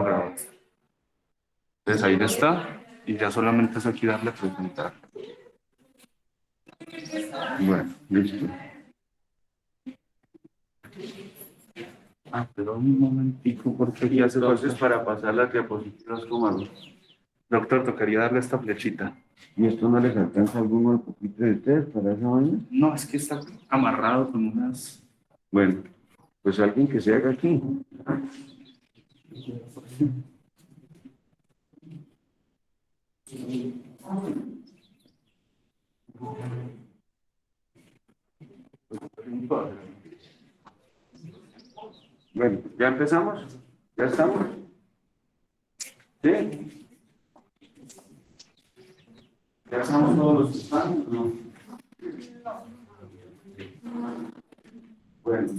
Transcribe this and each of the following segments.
grabar. Entonces ahí está, y ya solamente es aquí darle a presentar. Bueno, listo. Pero un momentico, porque aquí hace entonces para pasar las diapositivas, ¿cómo hago? Doctor, tocaría darle esta flechita. ¿Y esto no les alcanza alguno al pupitre de ustedes para esa vaina? No, es que está amarrado con unas... Bueno, pues alguien que se haga aquí. Bueno, ¿ya empezamos? ¿Ya estamos? ¿Sí? ¿Ya estamos todos los que están? No. Bueno.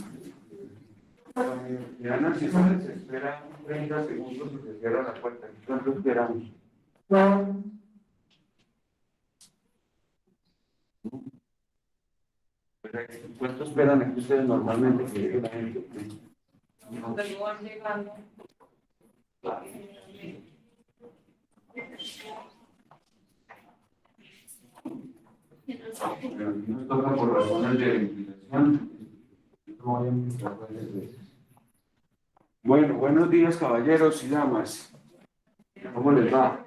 Diana, si no les espera 30 segundos y se cierra la puerta. ¿Cuánto esperamos? ¿Cuánto esperan aquí ustedes normalmente que llegue la gente? Luego van llegando. Nos toca por razones de ventilación. No voy a empezar varias veces. Bueno, buenos días, caballeros y damas. ¿Cómo les va?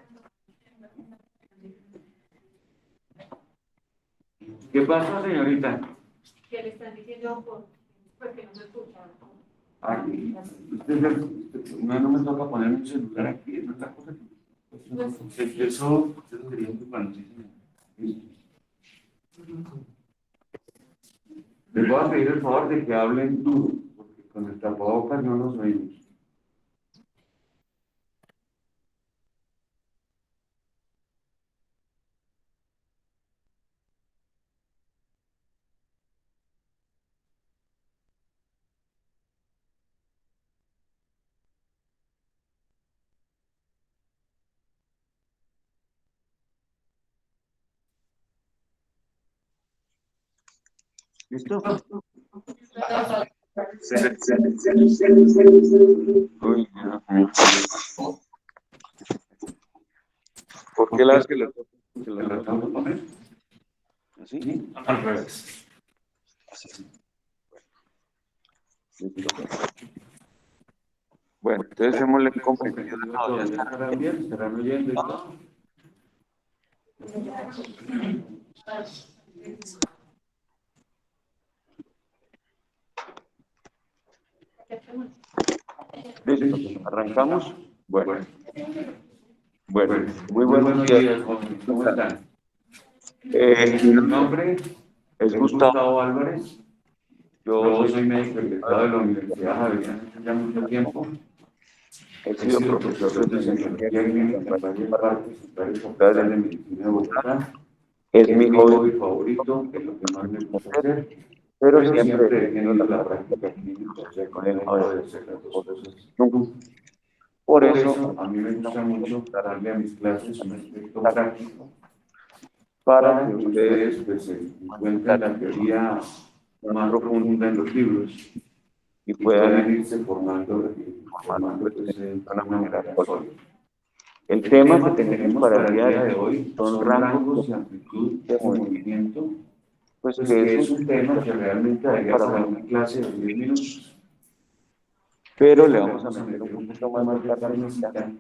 ¿Qué pasa, señorita? Que le están diciendo porque no se escucha. Aquí. No me toca poner un celular aquí, es otra cosa. Eso sería muy fantástico. Les voy a pedir el favor de que hablen duro, porque con el tapabocas no nos oímos. ¿Listo? Uy, ¿por qué las que las vamos a poner? ¿Así? Al revés. Listo. Bueno, entonces démosle comprensión a todos. ¿Ya estarán bien? ¿Estarán oyendo y todo? ¿Listo? ¿Arrancamos? Bueno. Bueno, muy buenos días. Jóvenes. ¿Cómo están? Mi Mi nombre nombre es es Gustavo. Gustavo Álvarez. Yo Yo soy soy médico egresado de la Universidad Javeriana hace ya mucho tiempo. he He sido sido profesor profesor de de psicología psicología clínica en clínica en varias varias partes partes y varias de facultades de medicina. medicina de Bogotá. Es Es mi mi hobby hobby favorito, es lo que más me gusta hacer, pero pero siempre he siempre he tenido tenido la la práctica práctica clínica, clínica, o o sea sea que que no he no he dejado dejado de de hacer hacer las las dos cosas cosas nunca. nunca. Por Por eso, eso a mí me gusta mucho darle a mis clases un aspecto práctico para que para que ustedes ustedes pues, encuentren encuentren la teoría más más profundo profunda en los libros y y puedan puedan ir irse formando formando pues, pues, de de una una manera manera sólida. sólida. El El tema que tema que tenemos tenemos para el para el día de día de hoy hoy son son rangos rangos y amplitud de de movimiento, movimiento, pues pues que es que un es un tema que realmente daría para para una, una clase de 10 minutos, pero le pero le vamos a vamos a meter un meter un poquito poquito más de más de carnecita carnecita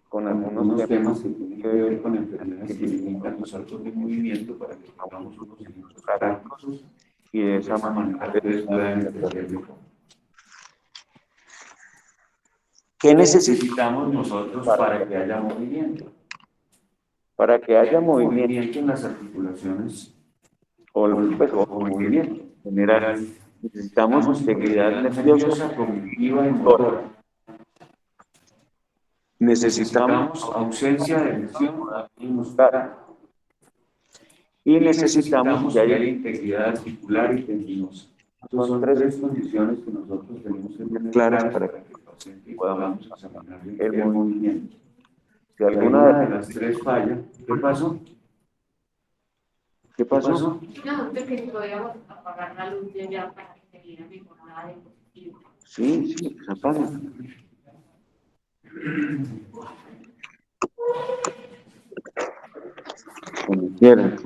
con con algunos algunos temas temas que que tienen tienen que que ver ver con con enfermedades enfermedades que que limitan limitan los los saltos saltos de de movimiento, movimiento para que tengamos tengamos unos unos ejemplos ejemplos prácticos prácticos y y de de esa esa manera manera ustedes ustedes puedan puedan entender entender mejor. mejor. ¿Qué ¿Qué necesitamos necesitamos nosotros para para que haya movimiento? para que Que haya haya movimiento movimiento en las articulaciones o, o, pues, o o movimiento movimiento en en general? general? Necesitamos Necesitamos integridad integridad nerviosa, nerviosa, cognitiva y motora. motora. Necesitamos Necesitamos ausencia de lesión a nivel muscular muscular y y necesitamos necesitamos que que haya haya integridad articular y tendinosa. Estas son son tres tres condiciones que nosotros tenemos que tener claras claras para para que que el paciente podamos podamos examinar el el movimiento. movimiento. Si Si alguna de alguna de las tres falla, ¿qué pasó? ¿qué ¿Qué pasó? pasó? No, de que podríamos apagar la luz de allá para que se viera mejor la diapositiva. Sí, sí, se apaga. Como quieran.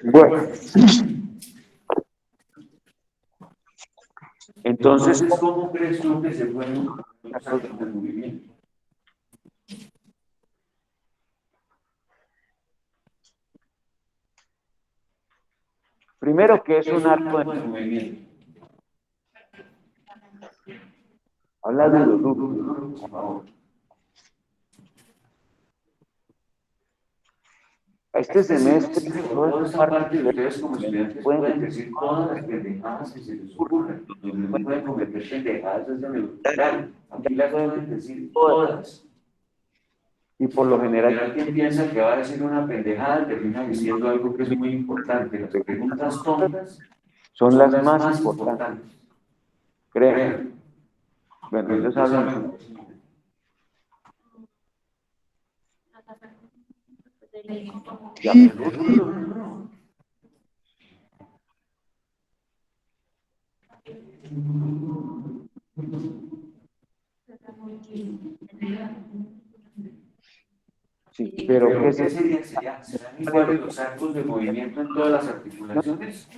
Bueno, entonces, ¿cómo crees tú que se pueden los actos del movimiento? primero, ¿qué es un acto de movimiento? habla duro, duro. Por favor. Este semestre, toda Toda esta esta parte parte de ustedes como estudiantes pueden pueden decir todas las pendejadas que se les ocurran, donde no pueden cometer pendejadas es en el hospital. Aquí las pueden decir todas. y por lo Por lo general general, quien piensa que va a decir una pendejada termina diciendo algo que es muy importante. Las preguntas tontas son son las las más más importantes, importantes. creo. Créanme. Bueno, Pero ellos ustedes hablan. saben. Ya, pero sí, pero ¿qué ¿Qué sería? sería? ¿Serán iguales los actos de movimiento en todas las articulaciones?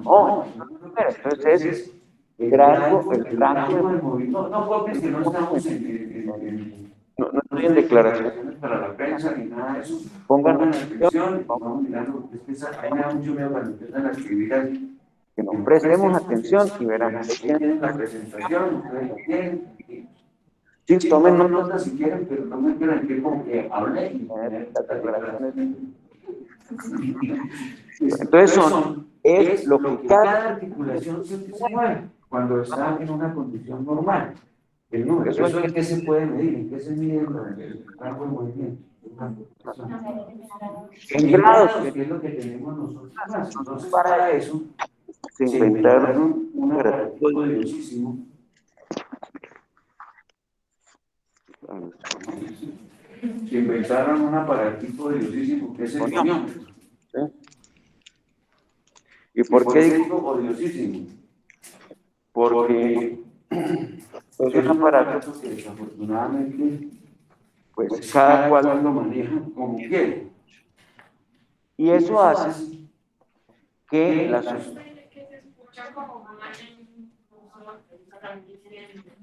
Oh, No, entonces es entonces el rango rango del movimiento. No, porque es que no estamos no no estoy en estoy en declaración. declaraciones para la prensa ni nada de eso. Pongan Pongan atención, atención y vamos mirando, es que ahí me da mucho miedo cuando empiezan a escribir así, que que nos nos prestemos prestemos atención y atención y verán. verán, ahí tienen la presentación, ustedes la tienen. Sí, Sí, tomen tomen notas notas si quieren, pero no me quieran que como que hablé y de tener las las declaraciones. declaraciones. Entonces es Es lo lo que que cada cada articulación se mueve cuando está en una condición normal. El número, eso ¿eso en qué se puede medir? ¿En qué se mide el rango de movimiento? en En grados grados, que es lo que tenemos nosotros más. Entonces, para para eso se se inventaron inventaron un para aparatico valiosísimo. Se inventaron un aparatico valiosísimo que es el goniómetro. ¿sí? ¿Y ¿Y por por qué qué digo? digo valiosísimo? Porque Porque es es un un aparato, aparato que desafortunadamente pues pues cada cada cual, cual lo maneja como quiere. y Y eso eso hace hace que que la la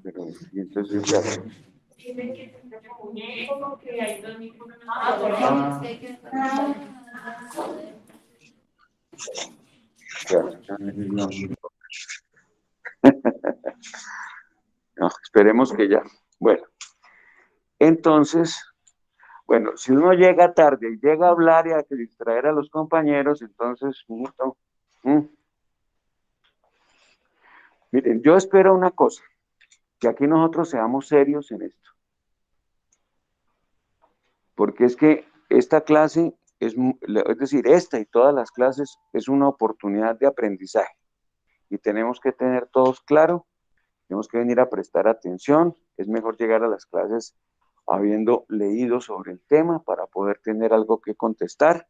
pero, y entonces ya, no, esperemos que ya. Bueno, entonces, bueno, si uno llega tarde y llega a hablar y a distraer a los compañeros, entonces, miren, yo espero una cosa, que aquí nosotros seamos serios en esto, porque es que esta clase es decir, esta y todas las clases es una oportunidad de aprendizaje y tenemos que tener todos claro, tenemos que venir a prestar atención, es mejor llegar a las clases habiendo leído sobre el tema para poder tener algo que contestar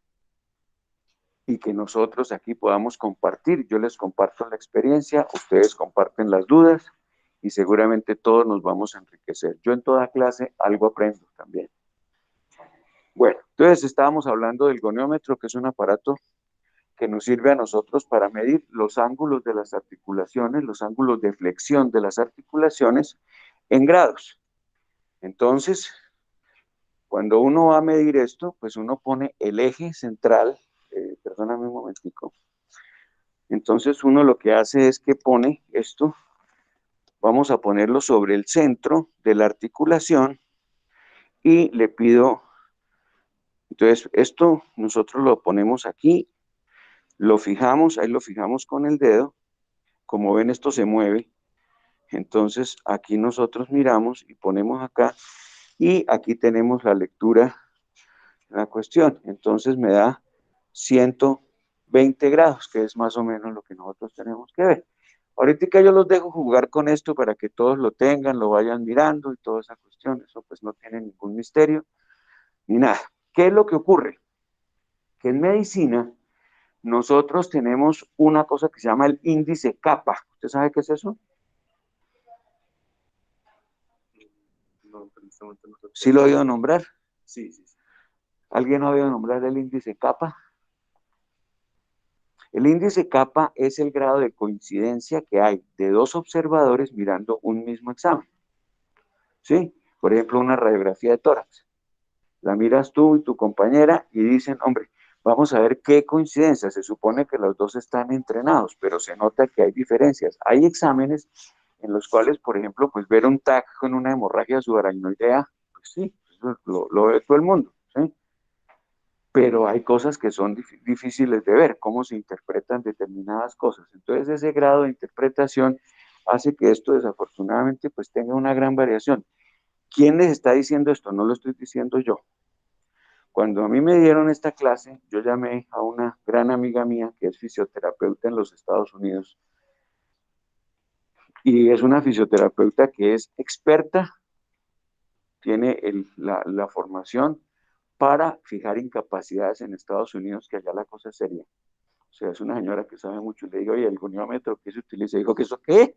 y que nosotros aquí podamos compartir. Yo les comparto la experiencia, ustedes comparten las dudas y seguramente todos nos vamos a enriquecer. Yo en toda clase algo aprendo también. Bueno, entonces estábamos hablando del goniómetro, que es un aparato que nos sirve a nosotros para medir los ángulos de las articulaciones, los ángulos de flexión de las articulaciones en grados. Entonces, cuando uno va a medir esto, pues uno pone el eje central, perdóname un momentico, entonces uno lo que hace es que pone esto, vamos a ponerlo sobre el centro de la articulación y le pido, entonces esto nosotros lo ponemos aquí, lo fijamos, ahí lo fijamos con el dedo, como ven esto se mueve, entonces aquí nosotros miramos y ponemos acá y aquí tenemos la lectura de la cuestión, entonces me da 120 grados, que es más o menos lo que nosotros tenemos que ver. Ahorita yo los dejo jugar con esto para que todos lo tengan, lo vayan mirando y toda esa cuestión. Eso pues no tiene ningún misterio ni nada. ¿Qué es lo que ocurre? Que en medicina nosotros tenemos una cosa que se llama el índice kappa. ¿Usted sabe qué es eso? No, pero en este momento no sé. ¿Sí lo he oído nombrar? Sí, sí, sí. ¿Alguien ha oído nombrar el índice kappa? El índice kappa es el grado de coincidencia que hay de dos observadores mirando un mismo examen. ¿Sí? Por ejemplo, una radiografía de tórax. La miras tú y tu compañera y dicen, hombre, vamos a ver qué coincidencia. Se supone que los dos están entrenados, pero se nota que hay diferencias. Hay exámenes en los cuales, por ejemplo, pues ver un TAC con una hemorragia subaracnoidea, pues sí, eso lo ve todo el mundo, ¿sí? Pero hay cosas que son difíciles de ver, cómo se interpretan determinadas cosas. Entonces, ese grado de interpretación hace que esto desafortunadamente pues tenga una gran variación. ¿Quién les está diciendo esto? No lo estoy diciendo yo. Cuando a mí me dieron esta clase, yo llamé a una gran amiga mía que es fisioterapeuta en los Estados Unidos y es una fisioterapeuta que es experta, tiene la formación para fijar incapacidades en Estados Unidos, que allá la cosa es seria. O sea, es una señora que sabe mucho. Le digo, oye, el goniómetro que se utiliza, dijo que eso qué.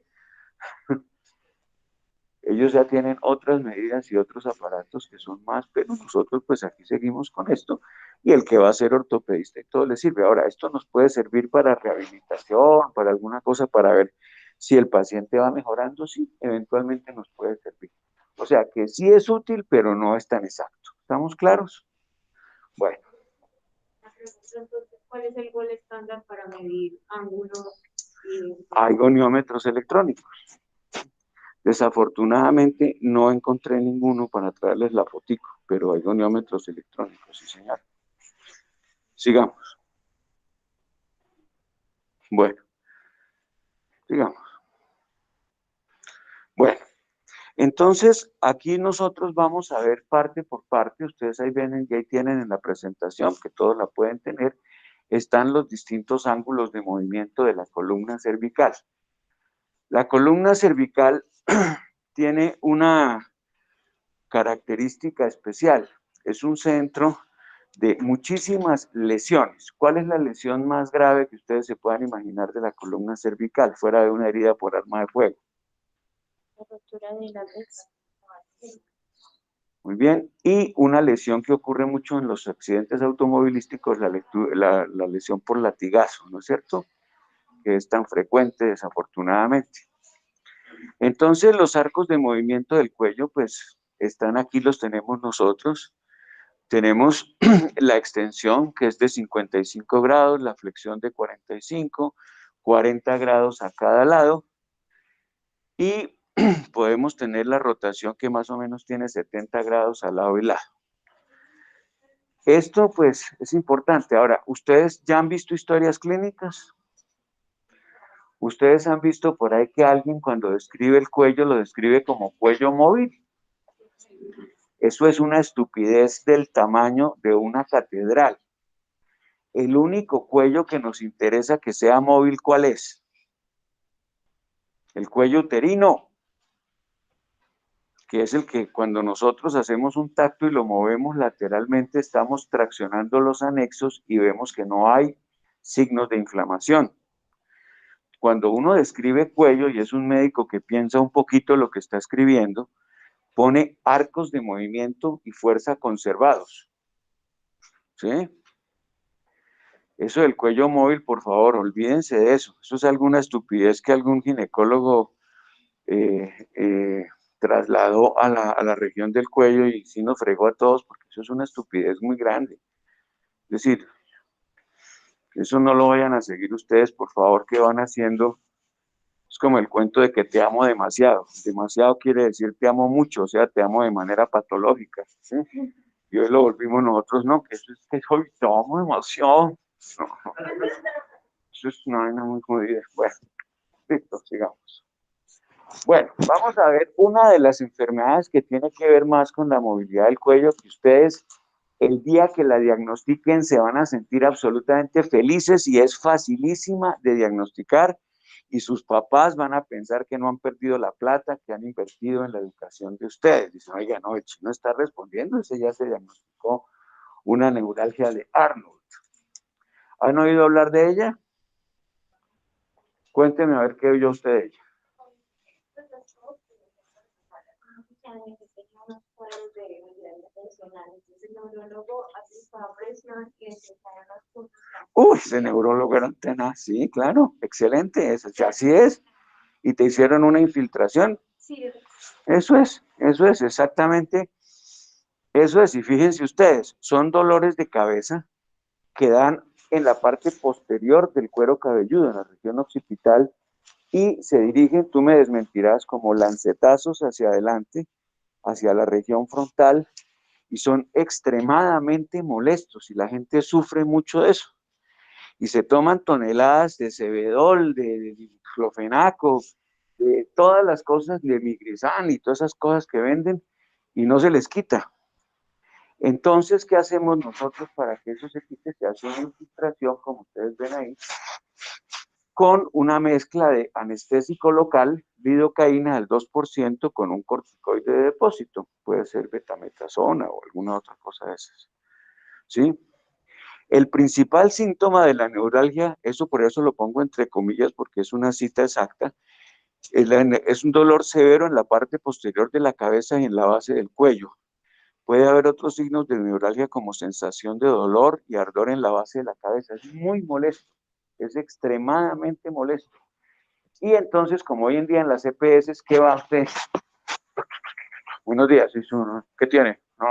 Ellos ya tienen otras medidas y otros aparatos que son más, pero nosotros pues aquí seguimos con esto y el que va a ser ortopedista y todo le sirve. Ahora, esto nos puede servir para rehabilitación, para alguna cosa, para ver si el paciente va mejorando, sí, eventualmente nos puede servir. O sea que sí es útil, pero no es tan exacto. ¿Estamos claros? Bueno. Entonces, ¿cuál es el gol estándar para medir ángulos? Hay goniómetros electrónicos. Desafortunadamente no encontré ninguno para traerles la fotico, pero hay goniómetros electrónicos, sí señor. Sigamos. Bueno, sigamos. Bueno, entonces aquí nosotros vamos a ver parte por parte. Ustedes ahí ven, y ahí tienen en la presentación, que todos la pueden tener, están los distintos ángulos de movimiento de la columna cervical. La columna cervical tiene una característica especial. Es un centro de muchísimas lesiones. ¿Cuál es la lesión más grave que ustedes se puedan imaginar de la columna cervical, fuera de una herida por arma de fuego? La ruptura de látex. Muy bien. Y una lesión que ocurre mucho en los accidentes automovilísticos, la lesión por latigazo, ¿no es cierto? Que es tan frecuente, desafortunadamente. Entonces, los arcos de movimiento del cuello, pues, están aquí, los tenemos nosotros. Tenemos la extensión, que es de 55 grados, la flexión de 45, 40 grados a cada lado, y podemos tener la rotación que más o menos tiene 70 grados al lado y lado. Esto, pues, es importante. Ahora, ¿ustedes ya han visto historias clínicas? ¿Ustedes han visto por ahí que alguien cuando describe el cuello lo describe como cuello móvil? Eso es una estupidez del tamaño de una catedral. El único cuello que nos interesa que sea móvil, ¿cuál es? El cuello uterino, que es el que cuando nosotros hacemos un tacto y lo movemos lateralmente, estamos traccionando los anexos y vemos que no hay signos de inflamación. Cuando uno describe cuello, y es un médico que piensa un poquito lo que está escribiendo, pone arcos de movimiento y fuerza conservados. ¿Sí? Eso del cuello móvil, por favor, olvídense de eso. Eso es alguna estupidez que algún ginecólogo trasladó a la región del cuello y sí nos fregó a todos, porque eso es una estupidez muy grande. Es decir, eso no lo vayan a seguir ustedes, por favor, que van haciendo. Es como el cuento de que te amo demasiado. Demasiado quiere decir te amo mucho, o sea, te amo de manera patológica. ¿Sí? Y hoy lo volvimos nosotros, no, que eso es que hoy te amo demasiado. No, no. Eso es una vaina muy jodida. Bueno, listo, sigamos. Bueno, vamos a ver una de las enfermedades que tiene que ver más con la movilidad del cuello, que ustedes el día que la diagnostiquen se van a sentir absolutamente felices y es facilísima de diagnosticar Y sus papás van a pensar que no han perdido la plata que han invertido en la educación de ustedes. Dicen, oiga, no, el chino está respondiendo, ese ya se diagnosticó una neuralgia de Arnold. ¿Han oído hablar de ella? Cuénteme a ver qué oyó usted de ella. Tenía unos cuadros de vigilancia personal, entonces el neurólogo aplicaba presión y detectaba los puntos. Uy, ese neurólogo era un tenaz, sí, claro, excelente, eso, así es. Y te hicieron una infiltración. Sí, Eso es, exactamente, eso es. Y fíjense ustedes, son dolores de cabeza que dan en la parte posterior del cuero cabelludo, en la región occipital, y se dirigen, tú me desmentirás, como lancetazos hacia adelante, hacia la región frontal, y son extremadamente molestos, y la gente sufre mucho de eso. Y se toman toneladas de Cebedol, de diclofenaco, de todas las cosas, de migrisán y todas esas cosas que venden, y no se les quita. Entonces, ¿qué hacemos nosotros para que eso se quite? Se hace una infiltración, como ustedes ven ahí, con una mezcla de anestésico local, lidocaína del 2%, con un corticoide de depósito. Puede ser betametasona o alguna otra cosa de esas. ¿Sí? El principal síntoma de la neuralgia, eso por eso lo pongo entre comillas porque es una cita exacta, es un dolor severo en la parte posterior de la cabeza y en la base del cuello. Puede haber otros signos de neuralgia como sensación de dolor y ardor en la base de la cabeza. Es muy molesto, es extremadamente molesto. Y entonces, como hoy en día en las EPS, ¿qué va usted? Buenos días, ¿qué tiene? No,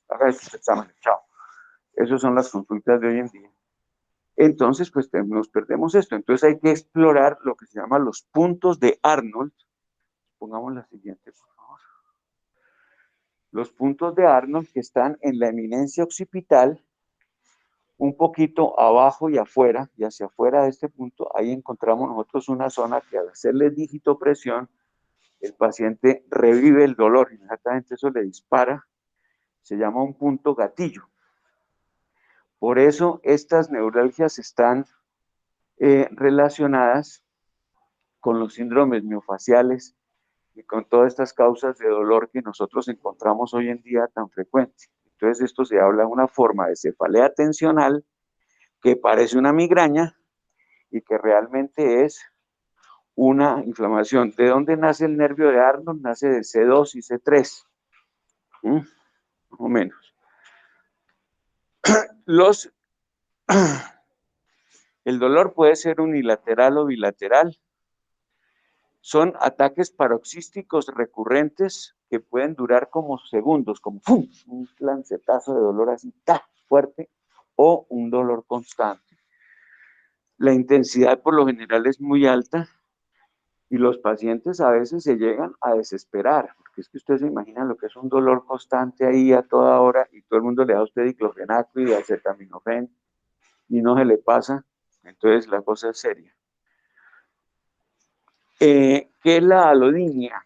haga estos exámenes, chao. Esas son las consultas de hoy en día. Entonces, pues nos perdemos esto. Entonces hay que explorar lo que se llama los puntos de Arnold. Pongamos la siguiente, por favor. Los puntos de Arnold que están en la eminencia occipital, un poquito abajo y afuera, y hacia afuera de este punto, ahí encontramos nosotros una zona que al hacerle digitopresión, el paciente revive el dolor, inmediatamente eso le dispara, se llama un punto gatillo. Por eso estas neuralgias están relacionadas con los síndromes miofaciales y con todas estas causas de dolor que nosotros encontramos hoy en día tan frecuentes. Entonces esto se habla de una forma de cefalea tensional que parece una migraña y que realmente es una inflamación. ¿De dónde nace el nervio de Arnold? Nace de C2 y C3, más o menos. El dolor puede ser unilateral o bilateral. Son ataques paroxísticos recurrentes que pueden durar como segundos, como ¡pum!, un lancetazo de dolor así, ¡ta!, fuerte, o un dolor constante. La intensidad por lo general es muy alta y los pacientes a veces se llegan a desesperar, porque es que ustedes se imaginan lo que es un dolor constante ahí a toda hora y todo el mundo le da a usted diclofenaco y acetaminofén y no se le pasa, entonces la cosa es seria. ¿Qué es la alodinia?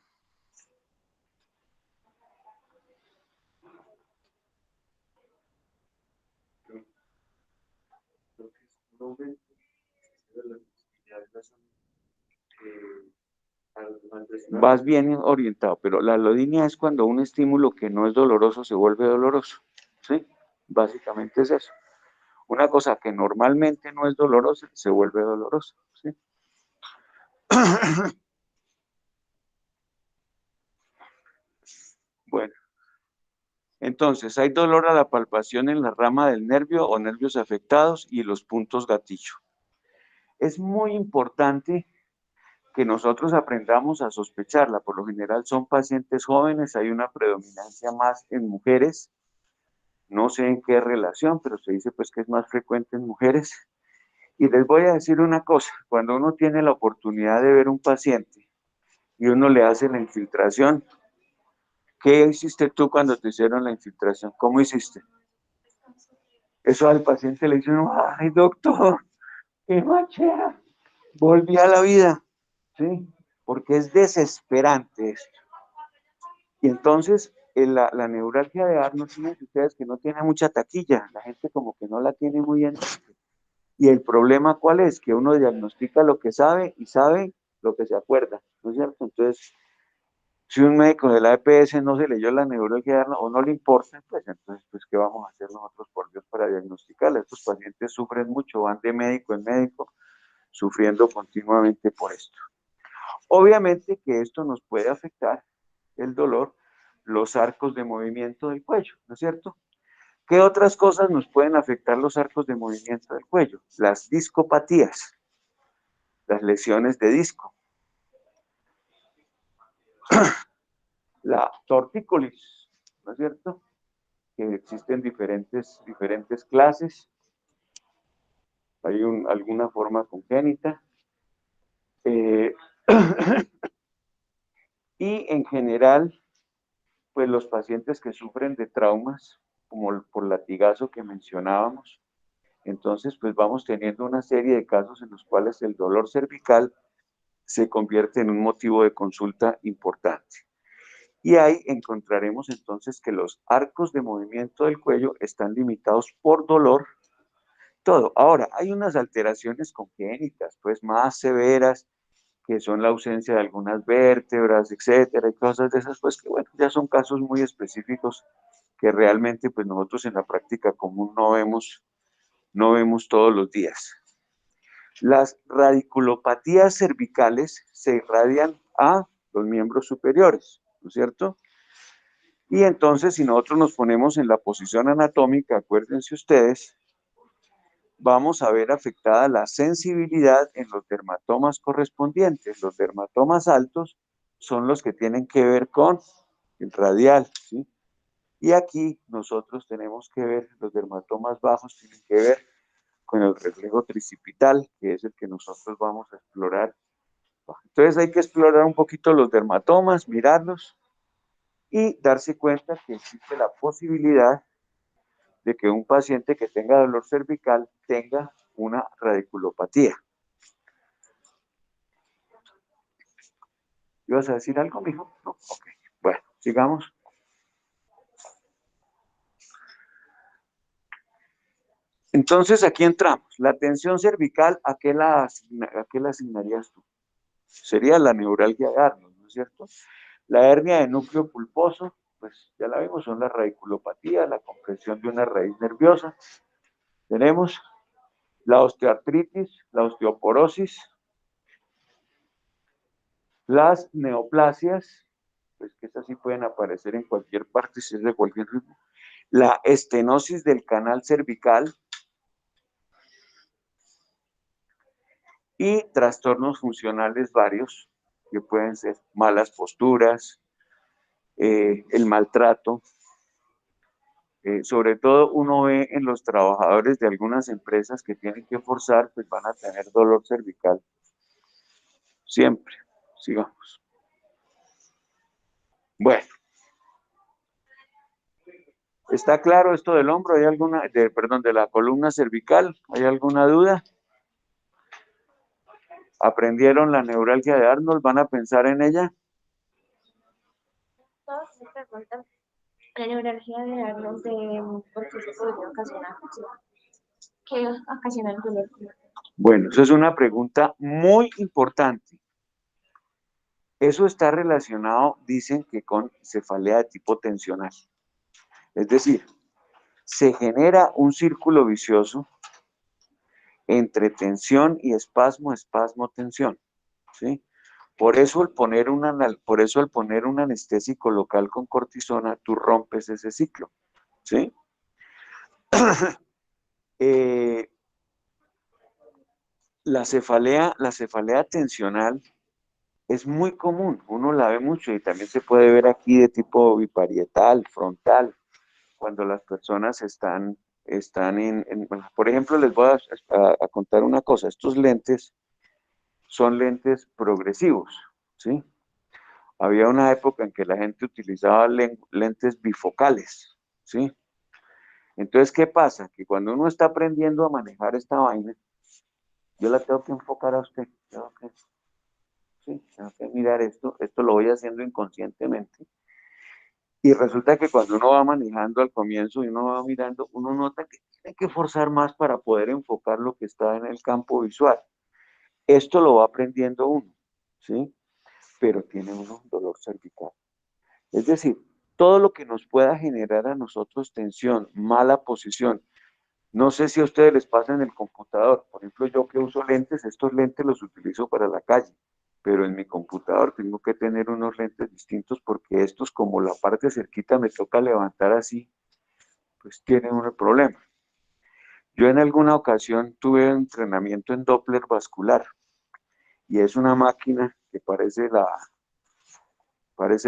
Vas bien orientado, pero la alodinia es cuando un estímulo que no es doloroso se vuelve doloroso, ¿sí? Básicamente es eso. Una cosa que normalmente no es dolorosa se vuelve dolorosa, ¿sí? Bueno, entonces hay dolor a la palpación en la rama del nervio o nervios afectados y los puntos gatillo. Es muy importante que nosotros aprendamos a sospecharla. Por lo general son pacientes jóvenes, hay una predominancia más en mujeres, no sé en qué relación, pero se dice pues que es más frecuente en mujeres. Y les voy a decir una cosa, cuando uno tiene la oportunidad de ver un paciente y uno le hace la infiltración, ¿qué hiciste tú cuando te hicieron la infiltración? ¿Cómo hiciste? Eso al paciente le dice, ay doctor, qué machera, volví a la vida, ¿sí? Porque es desesperante esto. Y entonces, la neuralgia de Arnold, fíjense ustedes que no tiene mucha taquilla, la gente como que no la tiene muy en mente. Y el problema, ¿cuál es? Que uno diagnostica lo que sabe y sabe lo que se acuerda, ¿no es cierto? Entonces, si un médico de la EPS no se leyó la neuralgia o no le importa, pues entonces, pues, ¿qué vamos a hacer nosotros, por Dios, para diagnosticarla? Estos pacientes sufren mucho, van de médico en médico, sufriendo continuamente por esto. Obviamente que esto nos puede afectar el dolor, los arcos de movimiento del cuello, ¿no es cierto? ¿Qué otras cosas nos pueden afectar los arcos de movimiento del cuello? Las discopatías, las lesiones de disco, la tortícolis, ¿no es cierto? Que existen diferentes clases, hay alguna forma congénita, eh, y en general, pues los pacientes que sufren de traumas, como por latigazo que mencionábamos, entonces pues vamos teniendo una serie de casos en los cuales el dolor cervical se convierte en un motivo de consulta importante. Y ahí encontraremos entonces que los arcos de movimiento del cuello están limitados por dolor, todo. Ahora, hay unas alteraciones congénitas, pues más severas, que son la ausencia de algunas vértebras, etcétera, y cosas de esas, pues que bueno, ya son casos muy específicos que realmente pues nosotros en la práctica común no vemos todos los días. Las radiculopatías cervicales se irradian a los miembros superiores, ¿no es cierto? Y entonces, si nosotros nos ponemos en la posición anatómica, acuérdense ustedes, vamos a ver afectada la sensibilidad en los dermatomas correspondientes. Los dermatomas altos son los que tienen que ver con el radial, ¿sí? Y aquí nosotros tenemos que ver, los dermatomas bajos tienen que ver con el reflejo tricipital, que es el que nosotros vamos a explorar. Entonces hay que explorar un poquito los dermatomas, mirarlos y darse cuenta que existe la posibilidad de que un paciente que tenga dolor cervical tenga una radiculopatía. ¿Ibas a decir algo, mijo? No, ok. Bueno, sigamos. Entonces aquí entramos. La tensión cervical, ¿a qué la asignarías tú? Sería la neuralgia de Arnold, ¿no es cierto? La hernia de núcleo pulposo, pues ya la vimos, son la radiculopatía, la compresión de una raíz nerviosa. Tenemos la osteoartritis, la osteoporosis, las neoplasias, pues que estas sí pueden aparecer en cualquier parte, si es de cualquier ritmo. La estenosis del canal cervical y trastornos funcionales varios, que pueden ser malas posturas, el maltrato. Sobre todo uno ve en los trabajadores de algunas empresas que tienen que forzar, pues van a tener dolor cervical. Siempre. Sigamos. Bueno. ¿Está claro esto del hombro? ¿Hay alguna, de la columna cervical? ¿Hay alguna duda? ¿Aprendieron la neuralgia de Arnold? ¿Van a pensar en ella? Todas se preguntan, la neuralgia de Arnold, ¿por qué se podría ocasionar? ¿Qué ocasiona el dolor? Bueno, eso es una pregunta muy importante. Eso está relacionado, dicen que con cefalea de tipo tensional. Es decir, se genera un círculo vicioso entre tensión y espasmo, espasmo, tensión, ¿sí? Por eso al poner un anestésico local con cortisona, tú rompes ese ciclo, ¿sí? La cefalea tensional es muy común, uno la ve mucho y también se puede ver aquí de tipo biparietal, frontal, cuando las personas están bueno, por ejemplo, les voy a contar una cosa, estos lentes son lentes progresivos, ¿sí? Había una época en que la gente utilizaba lentes bifocales, ¿sí? Entonces, ¿qué pasa? Que cuando uno está aprendiendo a manejar esta vaina, yo la tengo que enfocar a usted, tengo que mirar esto lo voy haciendo inconscientemente. Y resulta que cuando uno va manejando al comienzo y uno va mirando, uno nota que tiene que forzar más para poder enfocar lo que está en el campo visual. Esto lo va aprendiendo uno, ¿sí? Pero tiene uno un dolor cervical. Es decir, todo lo que nos pueda generar a nosotros tensión, mala posición. No sé si a ustedes les pasa en el computador. Por ejemplo, yo que uso lentes, estos lentes los utilizo para la calle, pero en mi computador tengo que tener unos lentes distintos porque estos, como la parte cerquita me toca levantar así, pues tienen un problema. Yo en alguna ocasión tuve un entrenamiento en Doppler vascular y es una máquina que parece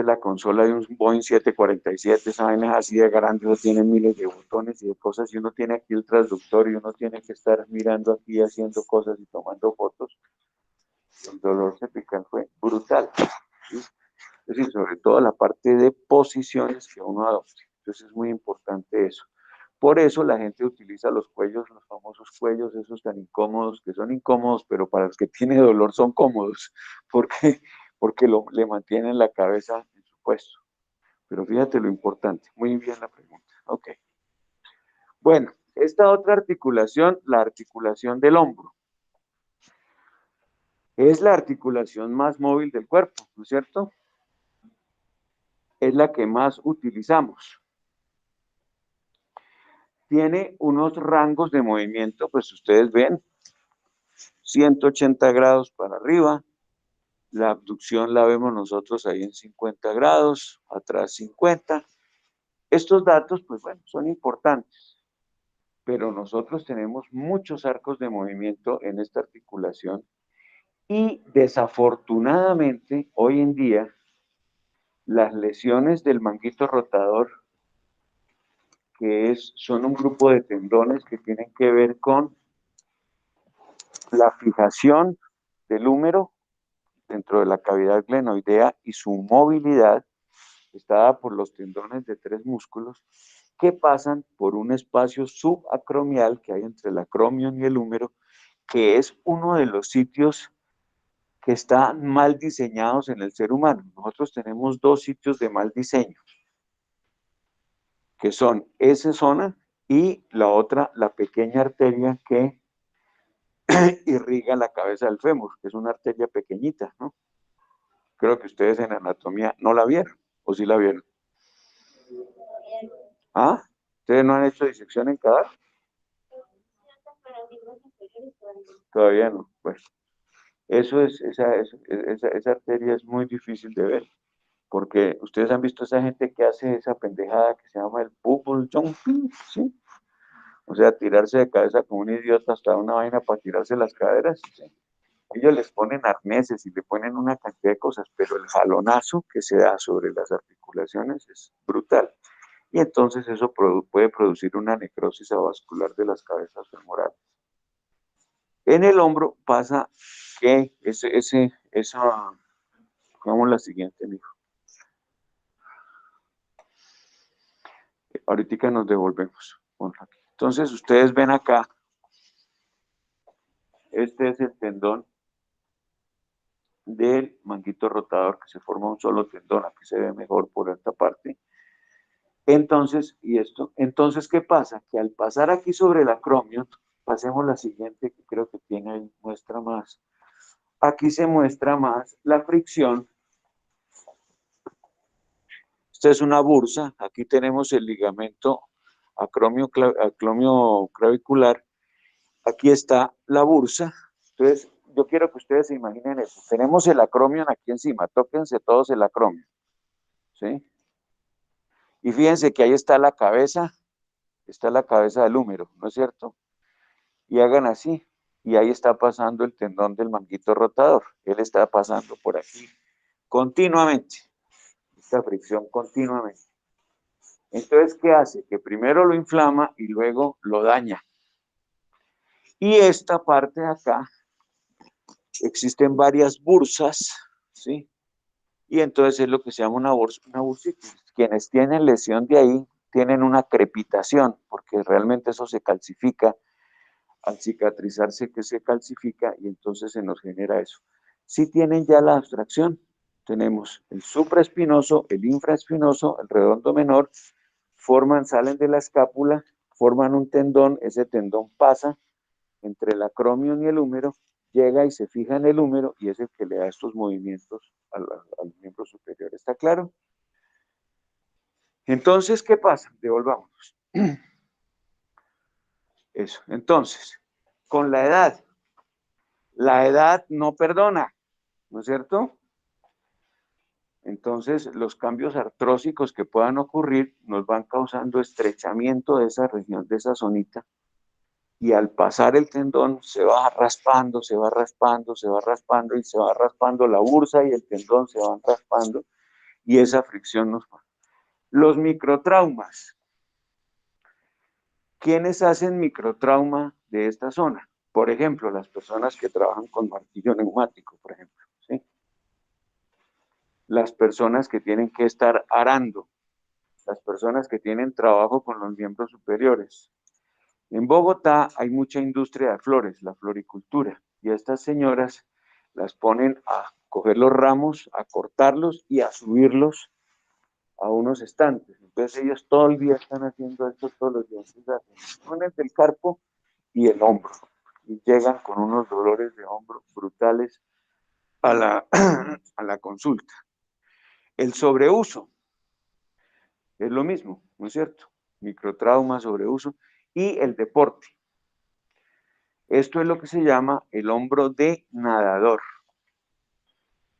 la consola de un Boeing 747, esa vaina es así de grande, eso tiene miles de botones y de cosas, y uno tiene aquí el transductor y uno tiene que estar mirando aquí, haciendo cosas y tomando fotos. El dolor cervical fue brutal, ¿sí? Es decir, sobre todo la parte de posiciones que uno adopte. Entonces es muy importante eso. Por eso la gente utiliza los cuellos, los famosos cuellos, esos tan incómodos, que son incómodos, pero para el que tiene dolor son cómodos, porque, porque le mantienen la cabeza en su puesto. Pero fíjate lo importante, muy bien la pregunta. Ok. Bueno, esta otra articulación, la articulación del hombro, es la articulación más móvil del cuerpo, ¿no es cierto? Es la que más utilizamos. Tiene unos rangos de movimiento, pues ustedes ven, 180 grados para arriba, la abducción la vemos nosotros ahí en 50 grados, atrás 50. Estos datos, pues bueno, son importantes, pero nosotros tenemos muchos arcos de movimiento en esta articulación y desafortunadamente hoy en día las lesiones del manguito rotador, son un grupo de tendones que tienen que ver con la fijación del húmero dentro de la cavidad glenoidea y su movilidad está dada por los tendones de tres músculos que pasan por un espacio subacromial que hay entre el acromion y el húmero, que es uno de los sitios que están mal diseñados en el ser humano. Nosotros tenemos dos sitios de mal diseño, que son esa zona y la otra, la pequeña arteria que irriga la cabeza del fémur, que es una arteria pequeñita, ¿no? Creo que ustedes en anatomía no la vieron, ¿o sí la vieron? ¿Ah? ¿Ustedes no han hecho disección en cadáver? Todavía no. Pues esa arteria es muy difícil de ver, porque ustedes han visto esa gente que hace esa pendejada que se llama el bubble jumping, ¿sí? O sea, tirarse de cabeza como un idiota hasta una vaina para tirarse las caderas, ¿sí? Ellos les ponen arneses y le ponen una cantidad de cosas, pero el jalonazo que se da sobre las articulaciones es brutal. Y entonces eso puede producir una necrosis avascular de las cabezas femorales. En el hombro pasa que vamos a la siguiente, mijo. Ahorita nos devolvemos. Entonces ustedes ven acá, este es el tendón del manguito rotador, que se forma un solo tendón, aquí se ve mejor por esta parte. Entonces, entonces, ¿qué pasa? Que al pasar aquí sobre el acromion, pasemos la siguiente, que creo que tiene ahí, muestra más. Aquí se muestra más la fricción. Esta es una bursa, aquí tenemos el ligamento acromio clavicular, aquí está la bursa. Entonces, yo quiero que ustedes se imaginen eso. Tenemos el acromion aquí encima, tóquense todos el acromion, ¿sí? Y fíjense que ahí está la cabeza del húmero, ¿no es cierto? Y hagan así, y ahí está pasando el tendón del manguito rotador, él está pasando por aquí continuamente, esta fricción continuamente. Entonces, ¿qué hace? Que primero lo inflama y luego lo daña. Y esta parte de acá, existen varias bursas, ¿sí? Y entonces es lo que se llama una bursitis. Quienes tienen lesión de ahí tienen una crepitación, porque realmente eso se calcifica. Al cicatrizarse que se calcifica y entonces se nos genera eso. Si tienen ya la abstracción, tenemos el supraespinoso, el infraespinoso, el redondo menor, salen de la escápula, forman un tendón, ese tendón pasa entre el acromion y el húmero, llega y se fija en el húmero y es el que le da estos movimientos al miembro superior. ¿Está claro? Entonces, ¿qué pasa? Devolvámonos. Eso. Entonces, con la edad no perdona, ¿no es cierto? Entonces, los cambios artrósicos que puedan ocurrir nos van causando estrechamiento de esa región, de esa zonita, y al pasar el tendón se va raspando, se va raspando, se va raspando, y se va raspando la bursa y el tendón se van raspando, y esa fricción nos va. Los microtraumas. ¿Quiénes hacen microtrauma de esta zona? Por ejemplo, las personas que trabajan con martillo neumático, por ejemplo, ¿sí? Las personas que tienen que estar arando, las personas que tienen trabajo con los miembros superiores. En Bogotá hay mucha industria de flores, la floricultura, y a estas señoras las ponen a coger los ramos, a cortarlos y a subirlos a unos estantes. Entonces ellos todo el día están haciendo esto, todos los días. Ponen el carpo y el hombro, y llegan con unos dolores de hombro brutales a la consulta. El sobreuso es lo mismo, ¿no es cierto? Microtrauma, sobreuso, y el deporte. Esto es lo que se llama el hombro de nadador,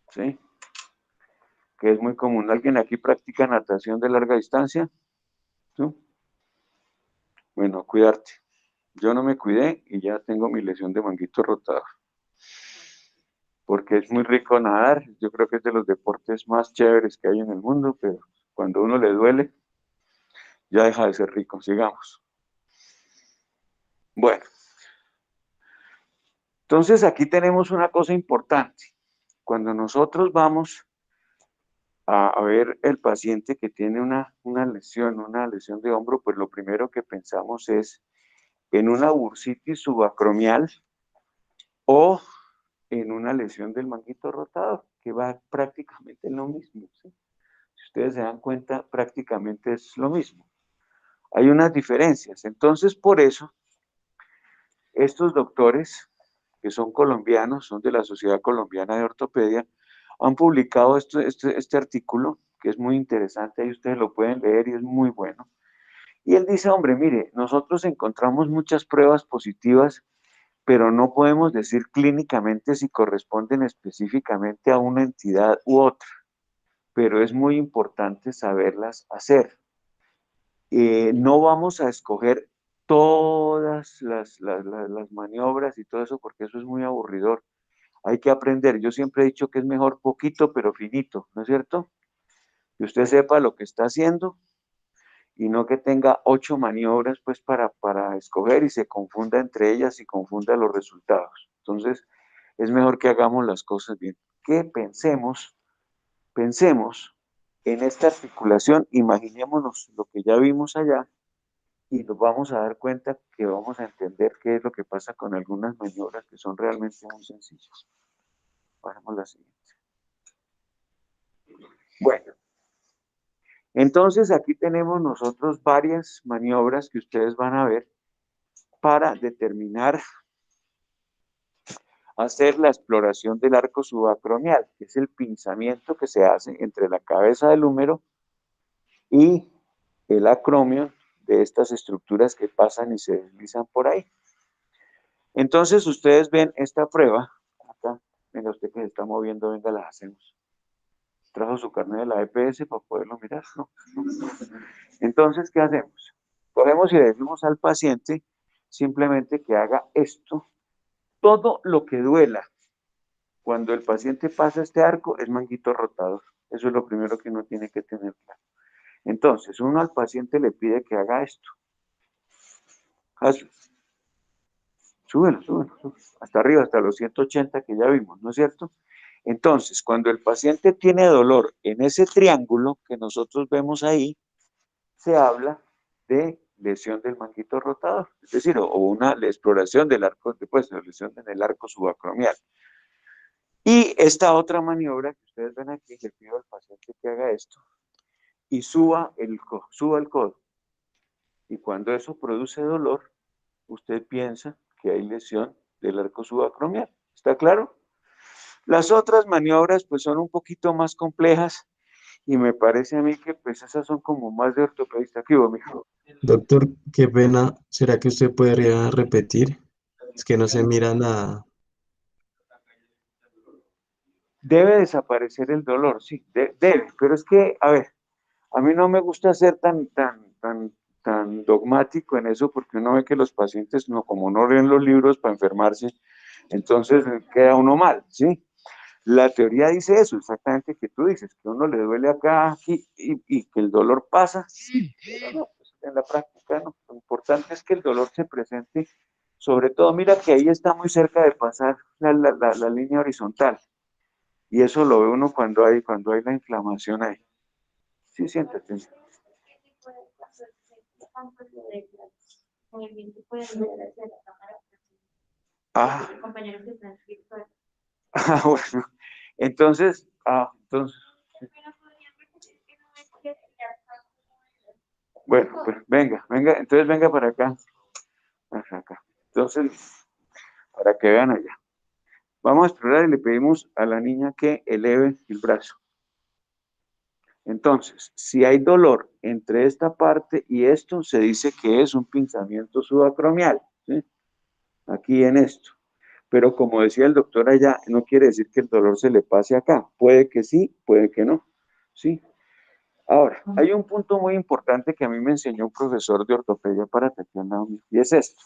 ¿sí? Que es muy común. ¿Alguien aquí practica natación de larga distancia? ¿Sí? Bueno, cuidarte. Yo no me cuidé y ya tengo mi lesión de manguito rotador. Porque es muy rico nadar. Yo creo que es de los deportes más chéveres que hay en el mundo, pero cuando a uno le duele, ya deja de ser rico. Sigamos. Bueno. Entonces aquí tenemos una cosa importante. Cuando nosotros vamos a ver el paciente que tiene una lesión de hombro, pues lo primero que pensamos es en una bursitis subacromial o en una lesión del manguito rotador, que va prácticamente lo mismo, ¿sí? Si ustedes se dan cuenta, prácticamente es lo mismo. Hay unas diferencias. Entonces, por eso, estos doctores, que son colombianos, son de la Sociedad Colombiana de Ortopedia, han publicado este artículo, que es muy interesante, ahí ustedes lo pueden leer y es muy bueno. Y él dice, hombre, mire, nosotros encontramos muchas pruebas positivas, pero no podemos decir clínicamente si corresponden específicamente a una entidad u otra, pero es muy importante saberlas hacer. No vamos a escoger todas las maniobras y todo eso, porque eso es muy aburridor. Hay que aprender. Yo siempre he dicho que es mejor poquito, pero finito, ¿no es cierto? Que usted sepa lo que está haciendo y no que tenga 8 maniobras pues para escoger y se confunda entre ellas y confunda los resultados. Entonces, es mejor que hagamos las cosas bien. Que pensemos en esta articulación, imaginémonos lo que ya vimos allá y nos vamos a dar cuenta que vamos a entender qué es lo que pasa con algunas maniobras que son realmente muy sencillas. Hagamos la siguiente. Bueno, entonces aquí tenemos nosotros varias maniobras que ustedes van a ver para determinar, hacer la exploración del arco subacromial, que es el pinzamiento que se hace entre la cabeza del húmero y el acromio de estas estructuras que pasan y se deslizan por ahí. Entonces ustedes ven esta prueba, acá, venga usted que se está moviendo, venga, la hacemos. ¿Trajo su carnet de la EPS para poderlo mirar? No. Entonces, ¿qué hacemos? Cogemos y le decimos al paciente simplemente que haga esto. Todo lo que duela cuando el paciente pasa este arco es manguito rotador. Eso es lo primero que uno tiene que tener claro. Entonces, uno al paciente le pide que haga esto. Hazlo. Súbelo, hasta arriba, hasta los 180 que ya vimos, ¿no es cierto? Entonces, cuando el paciente tiene dolor en ese triángulo que nosotros vemos ahí, se habla de lesión del manguito rotador, es decir, o una exploración del arco, después de lesión en el arco subacromial. Y esta otra maniobra que ustedes ven aquí, le pido al paciente que haga esto y suba el codo. Y cuando eso produce dolor, usted piensa que hay lesión del arco subacromial. ¿Está claro? Las otras maniobras pues son un poquito más complejas y me parece a mí que pues esas son como más de ortopedista. ¿Qué hubo, mijo? Doctor, qué pena. ¿Será que usted podría repetir? Es que no se mira nada. Debe desaparecer el dolor, sí, debe, pero es que, a ver, a mí no me gusta ser tan dogmático en eso porque uno ve que los pacientes, no, como no leen los libros para enfermarse, entonces queda uno mal, ¿sí? La teoría dice eso, exactamente que tú dices, que uno le duele acá, aquí, y que el dolor pasa, pero no, pues en la práctica no. Lo importante es que el dolor se presente, sobre todo, mira que ahí está muy cerca de pasar la línea horizontal, y eso lo ve uno cuando hay la inflamación ahí. Sí, siéntate. ¿Qué tipo de casos de cuántos de movimiento pueden ver hacia la cámara? Ah, El compañero que está inscrito. bueno, entonces, Pero podrían repetir que no es que ya bueno, pues venga, entonces venga para acá, acá. Entonces, para que vean allá. Vamos a explorar y le pedimos a la niña que eleve el brazo. Entonces, si hay dolor entre esta parte y esto, se dice que es un pinzamiento subacromial, ¿sí? Aquí en esto. Pero como decía el doctor allá, no quiere decir que el dolor se le pase acá. Puede que sí, puede que no, ¿sí? Ahora, hay un punto muy importante que a mí me enseñó un profesor de ortopedia para mío, y es esto.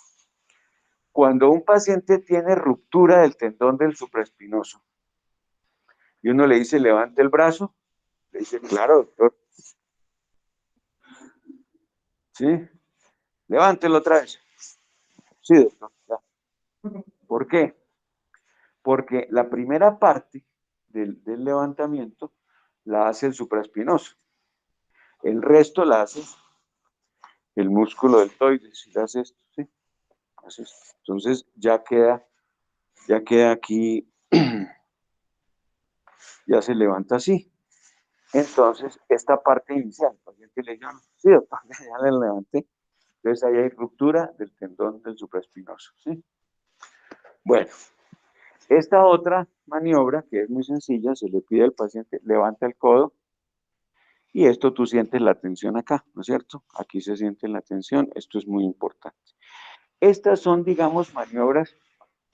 Cuando un paciente tiene ruptura del tendón del supraespinoso y uno le dice levante el brazo, le dice, claro, doctor, ¿sí? Levántelo otra vez. Sí, doctor, ya. ¿Por qué? Porque la primera parte del levantamiento la hace el supraespinoso. El resto la hace el músculo deltoides. Si le hace esto, ¿sí? Hace esto. Entonces ya queda aquí, ya se levanta así. Entonces, esta parte inicial, el paciente le dice, sí, doctor, ya le levanté. Entonces ahí hay ruptura del tendón del supraespinoso, ¿sí? Bueno, esta otra maniobra, que es muy sencilla, se le pide al paciente, levanta el codo, y esto tú sientes la tensión acá, ¿no es cierto? Aquí se siente la tensión, esto es muy importante. Estas son, digamos, maniobras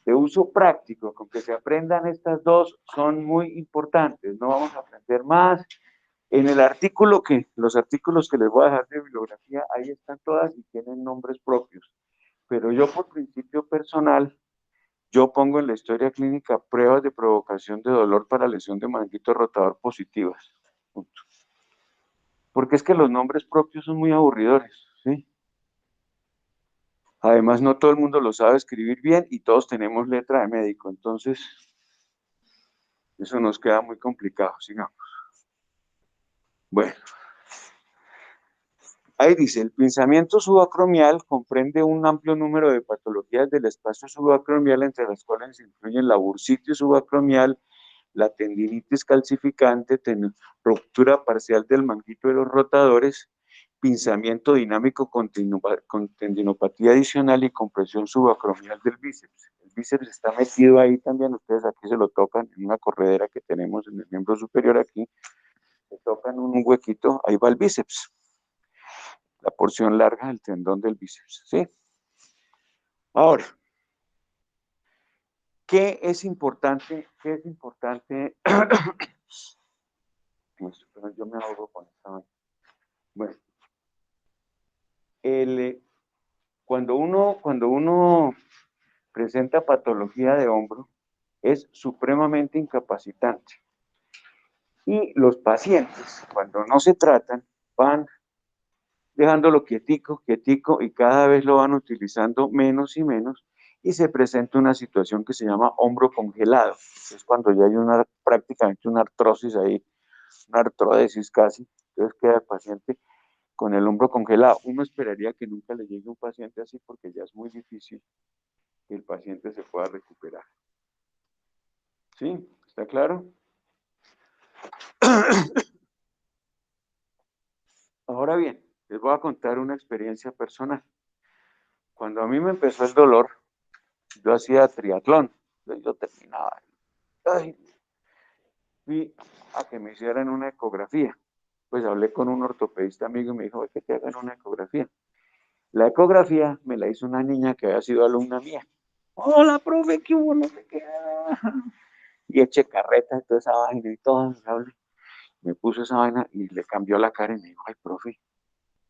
de uso práctico, con que se aprendan estas dos son muy importantes, no vamos a aprender más. En el artículo los artículos que les voy a dejar de bibliografía, ahí están todas y tienen nombres propios, pero yo por principio personal, yo pongo en la historia clínica pruebas de provocación de dolor para lesión de manguito rotador positivas. Punto. Porque es que los nombres propios son muy aburridores, ¿sí? Además, no todo el mundo lo sabe escribir bien y todos tenemos letra de médico, entonces eso nos queda muy complicado, sigamos. Bueno, ahí dice, el pinzamiento subacromial comprende un amplio número de patologías del espacio subacromial, entre las cuales se incluyen la bursitis subacromial, la tendinitis calcificante, ruptura parcial del manguito de los rotadores, pinzamiento dinámico con tendinopatía adicional y compresión subacromial del bíceps. El bíceps está metido ahí también, ustedes aquí se lo tocan en una corredera que tenemos en el miembro superior aquí, se tocan un huequito, ahí va el bíceps, la porción larga del tendón del bíceps, ¿sí? Ahora, ¿qué es importante? ¿Qué es importante? Yo me ahogo con esta. Bueno, cuando uno presenta patología de hombro, es supremamente incapacitante. Y los pacientes, cuando no se tratan, van dejándolo quietico, quietico, y cada vez lo van utilizando menos y menos, y se presenta una situación que se llama hombro congelado. Es cuando ya hay prácticamente una artrosis ahí, una artrodesis casi, entonces queda el paciente con el hombro congelado. Uno esperaría que nunca le llegue un paciente así porque ya es muy difícil que el paciente se pueda recuperar. ¿Sí? ¿Está claro? Ahora bien, les voy a contar una experiencia personal. Cuando a mí me empezó el dolor, yo hacía triatlón. Yo terminaba. Ay, fui a que me hicieran una ecografía. Pues hablé con un ortopedista amigo y me dijo, que te hagan una ecografía. La ecografía me la hizo una niña que había sido alumna mía. Hola, profe, qué hubo, no sé qué. Y eché carreta y toda esa vaina y todo. Me puso esa vaina y le cambió la cara y me dijo, ay, profe,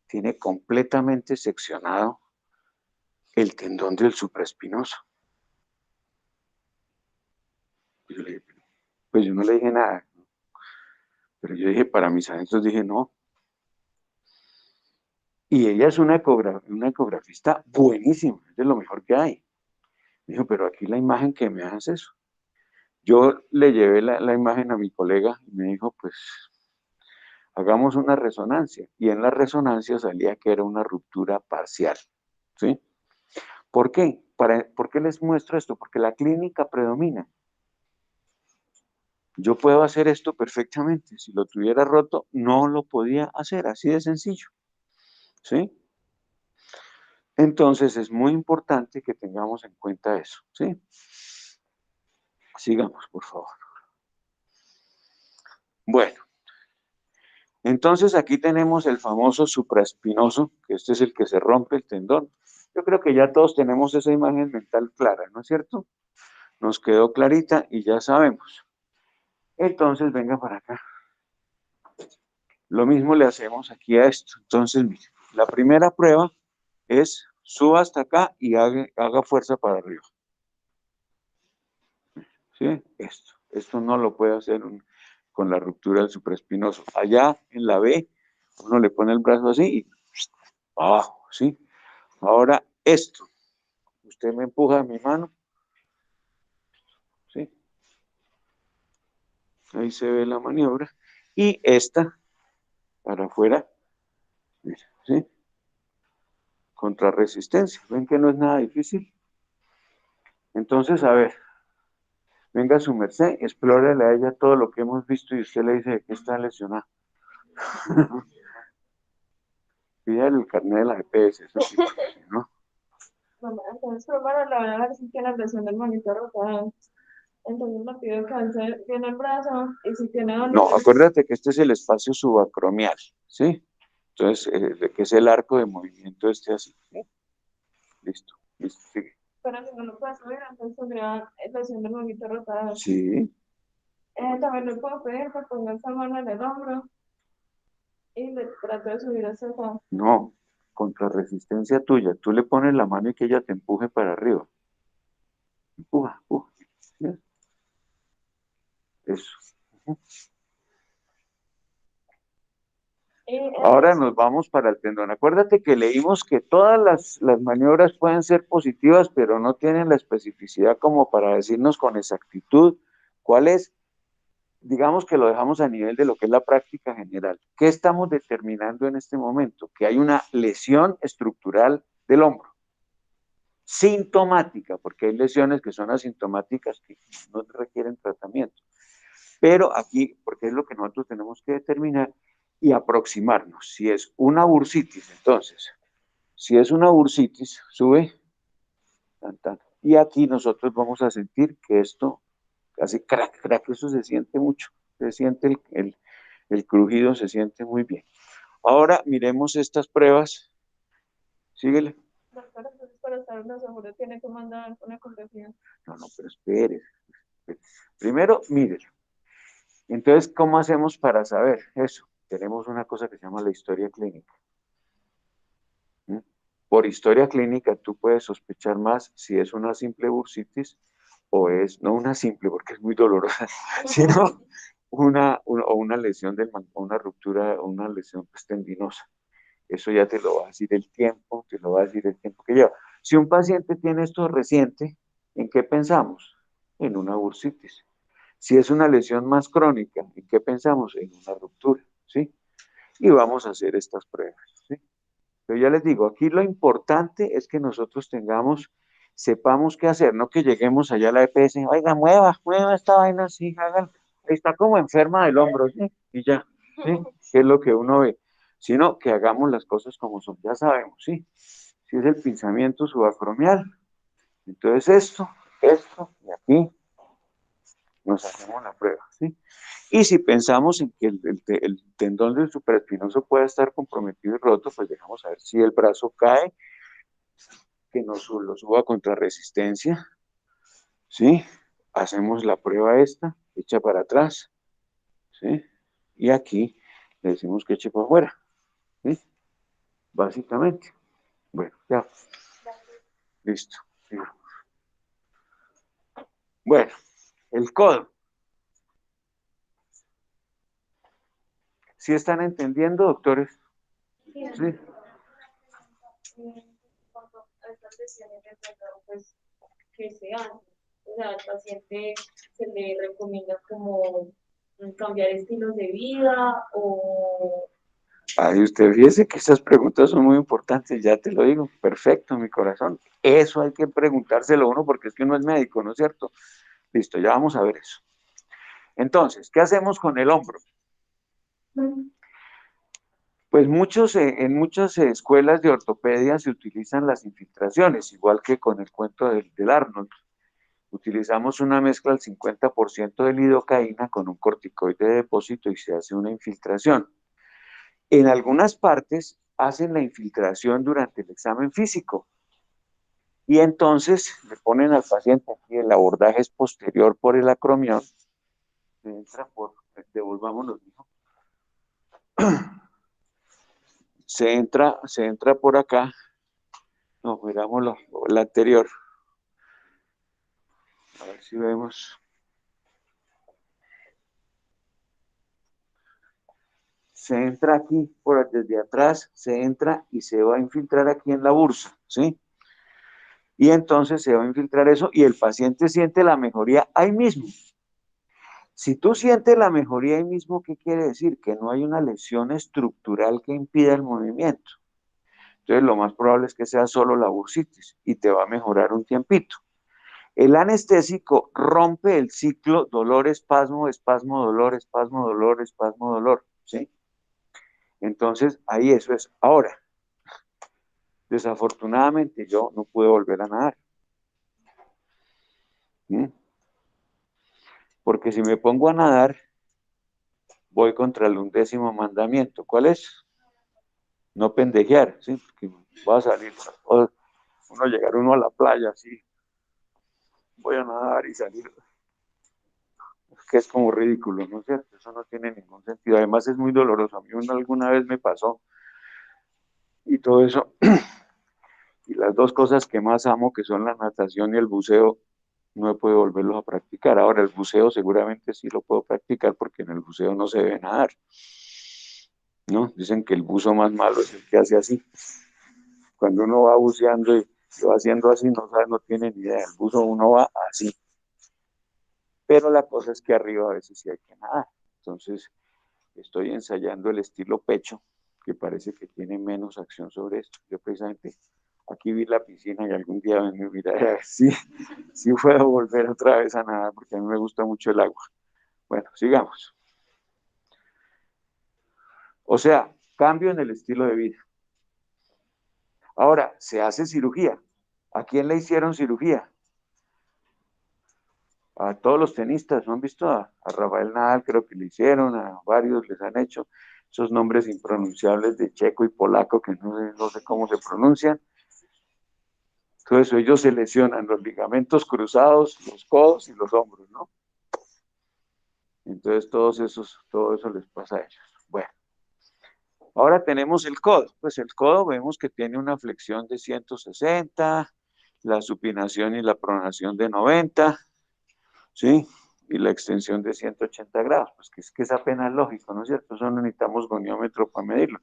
tiene completamente seccionado el tendón del supraespinoso. Pues yo no le dije nada, pero yo dije, para mis adentros dije, no. Y ella es una ecografista buenísima, es de lo mejor que hay. Me dijo, pero aquí la imagen que me hace eso. Yo le llevé la imagen a mi colega y me dijo, pues, hagamos una resonancia. Y en la resonancia salía que era una ruptura parcial, ¿sí? ¿Por qué? ¿Por qué les muestro esto? Porque la clínica predomina. Yo puedo hacer esto perfectamente. Si lo tuviera roto, no lo podía hacer, así de sencillo, ¿sí? Entonces es muy importante que tengamos en cuenta eso, ¿sí? Sigamos, por favor. Bueno, entonces aquí tenemos el famoso supraespinoso, que este es el que se rompe el tendón. Yo creo que ya todos tenemos esa imagen mental clara, ¿no es cierto? Nos quedó clarita y ya sabemos. Entonces, venga para acá. Lo mismo le hacemos aquí a esto. Entonces, mire, la primera prueba es suba hasta acá y haga fuerza para arriba. ¿Sí? Esto no lo puede hacer con la ruptura del supraespinoso. Allá en la B, uno le pone el brazo así y abajo, ¿sí? Ahora esto, usted me empuja mi mano, ¿sí? Ahí se ve la maniobra. Y esta, para afuera, ¿sí? Contrarresistencia. ¿Ven que no es nada difícil? Entonces, a ver, venga su merced, explórele a ella todo lo que hemos visto y usted le dice que está lesionada. Pídale el carnet de la EPS, eso sí, ¿no? Bueno, entonces, pero para la verdad sí que la presión del monitor rotada. Entonces me pido que alce bien el brazo y si tiene dolor. No, acuérdate que este es el espacio subacromial, ¿sí? Entonces, que es el arco de movimiento este así, ¿sí? Listo, listo, sigue. Pero si no lo puedo subir, entonces tendría presión del monitor rotada. Sí, También le puedo pedir que ponga esa mano en el hombro y le trato de subir hacia acá. no, contrarresistencia tuya. Tú le pones la mano y que ella te empuje para arriba. Empuja, empuja. ¿Sí? Eso. Ujú. Ahora nos vamos para el tendón. Acuérdate que leímos que todas las maniobras pueden ser positivas, pero no tienen la especificidad como para decirnos con exactitud cuál es. Digamos que lo dejamos a nivel de lo que es la práctica general. ¿Qué estamos determinando en este momento? Que hay una lesión estructural del hombro. Sintomática, porque hay lesiones que son asintomáticas que no requieren tratamiento. Pero aquí, porque es lo que nosotros tenemos que determinar y aproximarnos. Si es una bursitis, entonces, si es una bursitis, sube, tan, tan, y aquí nosotros vamos a sentir que esto hace crack, crack, eso se siente mucho, se siente el crujido, se siente muy bien. Ahora miremos estas pruebas, síguele. Doctor, entonces para estar más seguro tiene que mandar una ecografía. No, no, pero espere. Primero, mírelo. Entonces, ¿cómo hacemos para saber eso? Tenemos una cosa que se llama la historia clínica. ¿Mm? Por historia clínica, tú puedes sospechar más si es una simple bursitis o es, no una simple porque es muy dolorosa, sino una lesión una ruptura, una lesión pues, tendinosa. Eso ya te lo va a decir el tiempo, te lo va a decir el tiempo que lleva. Si un paciente tiene esto reciente, ¿en qué pensamos? En una bursitis. Si es una lesión más crónica, ¿en qué pensamos? En una ruptura, ¿sí? Y vamos a hacer estas pruebas, ¿sí? Pero ya les digo, aquí lo importante es que nosotros tengamos sepamos qué hacer, no que lleguemos allá a la EPS, oiga, mueva esta vaina así, hágalo. Está como enferma del hombro, ¿sí? Y ya, ¿sí? ¿Qué es lo que uno ve? Sino que hagamos las cosas como son, ya sabemos, ¿sí? Si es el pensamiento subacromial, entonces esto, y aquí nos hacemos la prueba, ¿sí? Y si pensamos en que el tendón del supraespinoso puede estar comprometido y roto, pues dejamos a ver si el brazo cae, que lo suba contra resistencia, ¿sí? Hacemos la prueba esta, echa para atrás, ¿sí? Y aquí le decimos que eche para afuera, ¿sí? Básicamente. Bueno, ya, listo. Sí. Bueno, el codo. ¿Sí están entendiendo, doctores? Sí. Cuando a estas lesiones de tendón, pues, que se hace. O sea, al paciente se le recomienda como cambiar estilos de vida o... Ay, usted fíjese que esas preguntas son muy importantes, ya te lo digo. Perfecto, mi corazón. Eso hay que preguntárselo a uno porque es que uno es médico, ¿no es cierto? Listo, ya vamos a ver eso. Entonces, ¿qué hacemos con el hombro? Pues en muchas escuelas de ortopedia se utilizan las infiltraciones, igual que con el cuento del Arnold. Utilizamos una mezcla al 50% de lidocaína con un corticoide de depósito y se hace una infiltración. En algunas partes hacen la infiltración durante el examen físico y entonces le ponen al paciente aquí el abordaje es posterior por el acromión, se entra por, devolvámonos, ¿no? Se entra por acá, no, miramos la anterior, a ver si vemos. Se entra aquí, desde atrás, se entra y se va a infiltrar aquí en la bursa, ¿sí? Y entonces se va a infiltrar eso y el paciente siente la mejoría ahí mismo. Si tú sientes la mejoría ahí mismo, ¿qué quiere decir? Que no hay una lesión estructural que impida el movimiento. Entonces lo más probable es que sea solo la bursitis y te va a mejorar un tiempito. El anestésico rompe el ciclo dolor, espasmo, espasmo, dolor, espasmo, dolor, espasmo, dolor, ¿sí? Entonces ahí eso es. Ahora, desafortunadamente yo no pude volver a nadar. ¿Sí? Porque si me pongo a nadar, voy contra el 11º mandamiento. ¿Cuál es? No pendejear, ¿sí? Porque va a salir, o uno llegar uno a la playa, así, voy a nadar y salir, que es como ridículo, ¿no es cierto? Eso no tiene ningún sentido. Además es muy doloroso. A mí alguna vez me pasó y todo eso. Y las dos cosas que más amo, que son la natación y el buceo, no he podido volverlos a practicar. Ahora, el buceo seguramente sí lo puedo practicar porque en el buceo no se debe nadar, ¿no? Dicen que el buzo más malo es el que hace así. Cuando uno va buceando y lo va haciendo así, no sabe, no tiene ni idea. El buzo uno va así. Pero la cosa es que arriba a veces sí hay que nadar. Entonces, estoy ensayando el estilo pecho, que parece que tiene menos acción sobre esto. Yo precisamente aquí vi la piscina y algún día me miraré a ver si puedo volver otra vez a nadar, porque a mí me gusta mucho el agua. Bueno, sigamos. O sea, cambio en el estilo de vida. Ahora, se hace cirugía. ¿A quién le hicieron cirugía? A todos los tenistas, ¿no han visto? A Rafael Nadal creo que le hicieron, a varios les han hecho esos nombres impronunciables de checo y polaco que no sé cómo se pronuncian. Todo eso, ellos se lesionan los ligamentos cruzados, los codos y los hombros, ¿no? Entonces todo eso les pasa a ellos. Bueno, ahora tenemos el codo. Pues el codo vemos que tiene una flexión de 160, la supinación y la pronación de 90, ¿sí? Y la extensión de 180 grados. Pues que es apenas lógico, ¿no es cierto? Eso no necesitamos goniómetro para medirlo.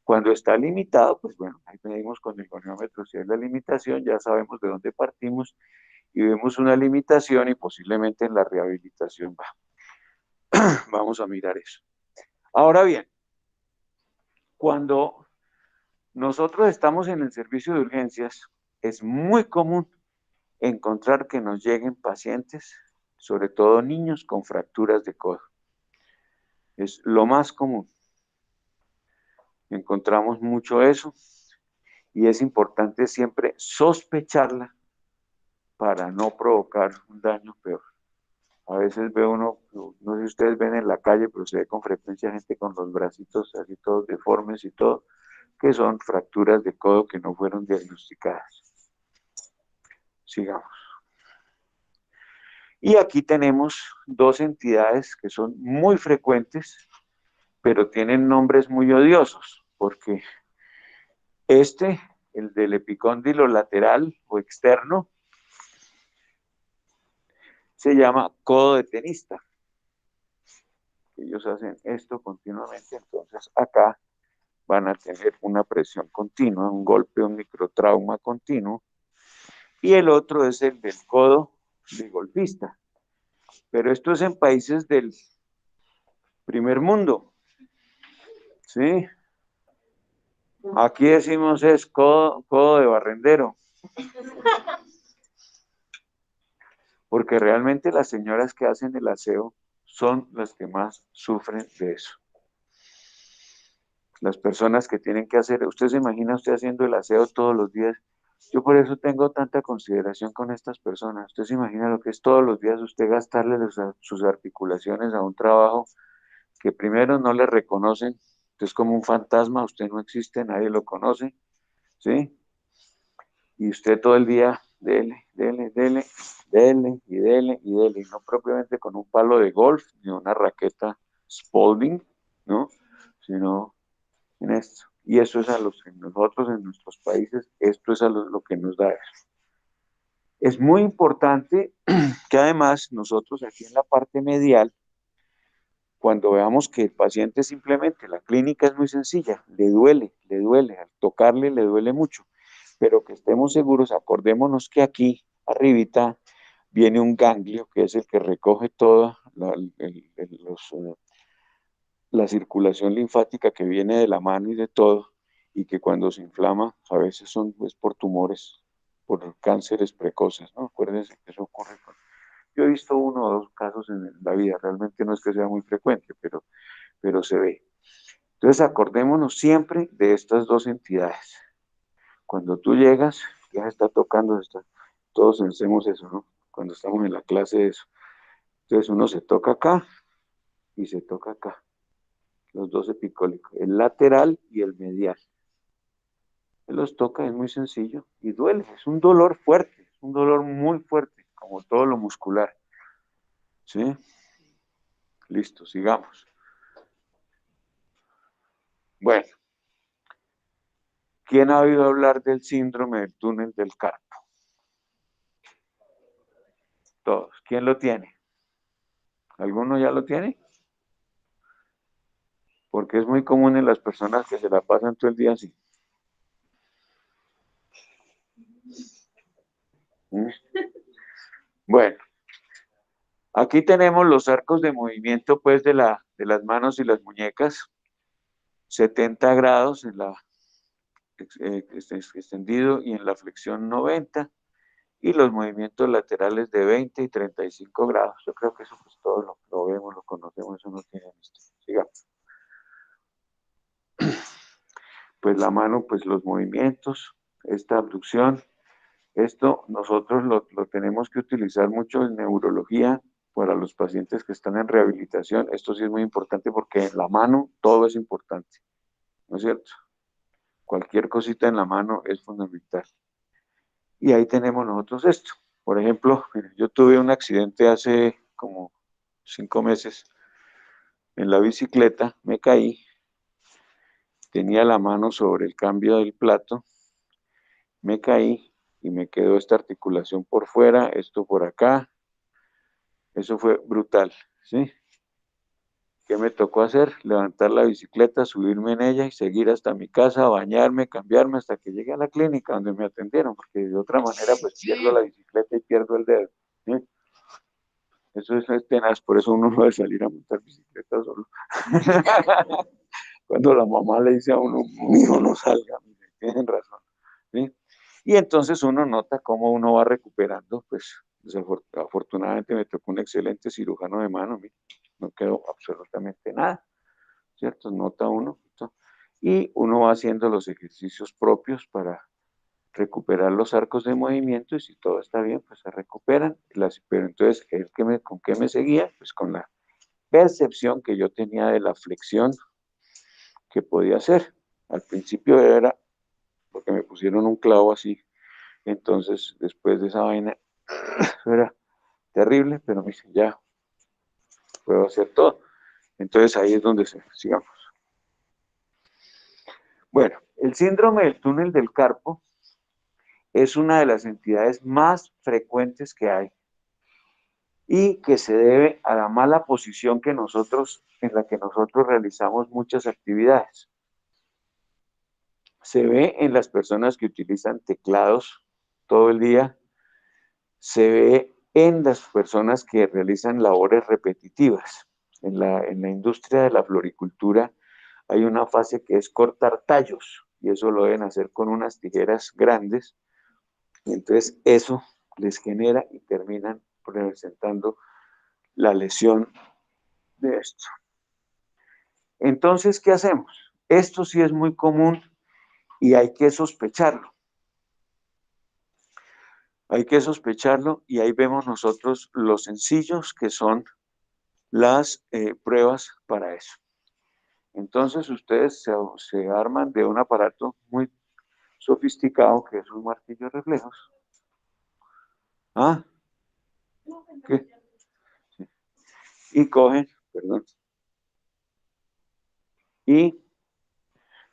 Cuando está limitado, pues bueno, ahí medimos con el goniómetro. Si hay la limitación, ya sabemos de dónde partimos y vemos una limitación y posiblemente en la rehabilitación vamos a mirar eso. Ahora bien, cuando nosotros estamos en el servicio de urgencias, es muy común encontrar que nos lleguen pacientes, sobre todo niños con fracturas de codo. Es lo más común. Encontramos mucho eso y es importante siempre sospecharla para no provocar un daño peor. A veces ve uno, no sé si ustedes ven en la calle, pero se ve con frecuencia gente con los bracitos así todos deformes y todo, que son fracturas de codo que no fueron diagnosticadas. Sigamos. Y aquí tenemos dos entidades que son muy frecuentes, pero tienen nombres muy odiosos, porque el del epicóndilo lateral o externo, se llama codo de tenista. Ellos hacen esto continuamente, entonces acá van a tener una presión continua, un golpe, un microtrauma continuo, y el otro es el del codo de golfista. Pero esto es en países del primer mundo, ¿sí? Aquí decimos es codo de barrendero, porque realmente las señoras que hacen el aseo son las que más sufren de eso. Las personas que tienen que hacer, usted se imagina usted haciendo el aseo todos los días. Yo por eso tengo tanta consideración con estas personas. Usted se imagina lo que es todos los días usted gastarle sus articulaciones a un trabajo que primero no le reconocen, usted es como un fantasma, usted no existe, nadie lo conoce, ¿sí? Y usted todo el día, dele, dele, dele, dele, y dele, y dele, y no propiamente con un palo de golf, ni una raqueta Spalding, ¿no? Sino en esto. Y eso es a los que nosotros en nuestros países, esto es a lo que nos da eso. Es muy importante que además nosotros aquí en la parte medial, cuando veamos que el paciente simplemente, la clínica es muy sencilla, le duele, al tocarle le duele mucho, pero que estemos seguros, acordémonos que aquí, arribita, viene un ganglio que es el que recoge toda la circulación linfática que viene de la mano y de todo, y que cuando se inflama, a veces son pues, por tumores, por cánceres precoces, ¿no? Acuérdense que eso ocurre yo he visto uno o dos casos en la vida, realmente no es que sea muy frecuente, pero se ve. Entonces acordémonos siempre de estas dos entidades. Cuando tú llegas, ya se está tocando, todos hacemos eso, ¿no? Cuando estamos en la clase de eso. Entonces uno se toca acá y se toca acá, los dos epicólicos, el lateral y el medial. Él los toca, es muy sencillo y duele, es un dolor fuerte, es un dolor muy fuerte, como todo lo muscular. ¿Sí? Listo, sigamos. Bueno, ¿quién ha oído hablar del síndrome del túnel del carpo? Todos. ¿Quién lo tiene? ¿Alguno ya lo tiene? Porque es muy común en las personas que se la pasan todo el día así. ¿Mm? Bueno, aquí tenemos los arcos de movimiento pues de las manos y las muñecas, 70 grados en la extendido y en la flexión 90, y los movimientos laterales de 20 y 35 grados. Yo creo que eso pues todos lo vemos, lo conocemos, eso no tiene misterio. Sigamos. Pues la mano, pues los movimientos, esta abducción, esto nosotros lo tenemos que utilizar mucho en neurología para los pacientes que están en rehabilitación. Esto sí es muy importante porque en la mano todo es importante, ¿no es cierto? Cualquier cosita en la mano es fundamental. Y ahí tenemos nosotros esto. Por ejemplo, yo tuve un accidente hace como 5 meses en la bicicleta, me caí, tenía la mano sobre el cambio del plato, me caí y me quedó esta articulación por fuera, esto por acá, eso fue brutal, ¿sí? ¿Qué me tocó hacer? Levantar la bicicleta, subirme en ella y seguir hasta mi casa, bañarme, cambiarme hasta que llegué a la clínica donde me atendieron, porque de otra manera pues pierdo la bicicleta y pierdo el dedo, ¿sí? Eso es tenaz, por eso uno no debe salir a montar bicicleta solo. Cuando la mamá le dice a uno, hijo, no salga, mire, tienen razón, ¿sí? Y entonces uno nota cómo uno va recuperando, pues afortunadamente me tocó un excelente cirujano de mano, mire, no quedó absolutamente nada, ¿cierto? Nota uno, ¿cierto? Y uno va haciendo los ejercicios propios para recuperar los arcos de movimiento y si todo está bien, pues se recuperan. Pero entonces, ¿con qué me seguía? Pues con la percepción que yo tenía de la flexión que podía hacer. Al principio era porque me pusieron un clavo así, entonces después de esa vaina, eso era terrible, pero me dice, ya, puedo hacer todo. Entonces ahí es donde sigamos. Bueno, el síndrome del túnel del carpo es una de las entidades más frecuentes que hay y que se debe a la mala posición en la que nosotros realizamos muchas actividades. Se ve en las personas que utilizan teclados todo el día, se ve en las personas que realizan labores repetitivas. En la industria de la floricultura hay una fase que es cortar tallos, y eso lo deben hacer con unas tijeras grandes, y entonces eso les genera y terminan presentando la lesión de esto. Entonces, ¿qué hacemos? Esto sí es muy común y hay que sospecharlo. Hay que sospecharlo y ahí vemos nosotros lo sencillos que son las pruebas para eso. Entonces ustedes se arman de un aparato muy sofisticado que es un martillo de reflejos. ¿Ah? ¿Qué? Sí. Y cogen, perdón. Y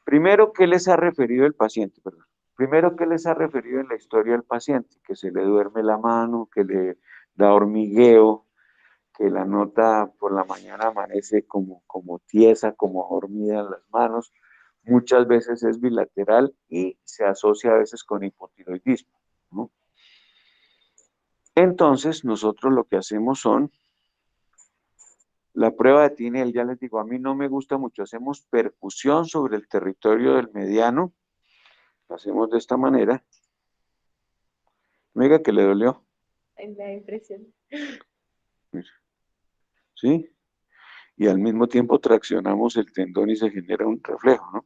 primero, ¿qué les ha referido el paciente? Perdón. Primero, ¿qué les ha referido en la historia del paciente? Que se le duerme la mano, que le da hormigueo, que la nota por la mañana amanece como tiesa, como dormida en las manos. Muchas veces es bilateral y se asocia a veces con hipotiroidismo, ¿no? Entonces, nosotros lo que hacemos son la prueba de Tinel, ya les digo, a mí no me gusta mucho, hacemos percusión sobre el territorio del mediano, lo hacemos de esta manera. Mira que le dolió. En la impresión. ¿Sí? Y al mismo tiempo traccionamos el tendón y se genera un reflejo, ¿no?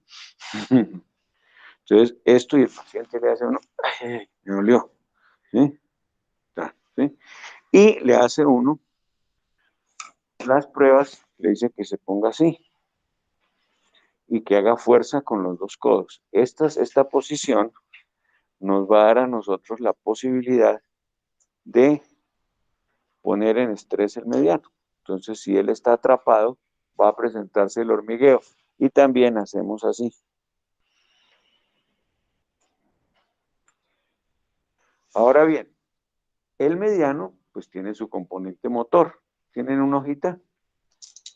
Entonces, esto y el paciente le hace a uno, ¡ay, me dolió! ¿Sí? ¿Sí? Y le hace uno las pruebas, le dice que se ponga así y que haga fuerza con los dos codos. Esta posición nos va a dar a nosotros la posibilidad de poner en estrés el mediano. Entonces, si él está atrapado, va a presentarse el hormigueo. Y también hacemos así. Ahora bien, el mediano, pues tiene su componente motor. ¿Tienen una hojita?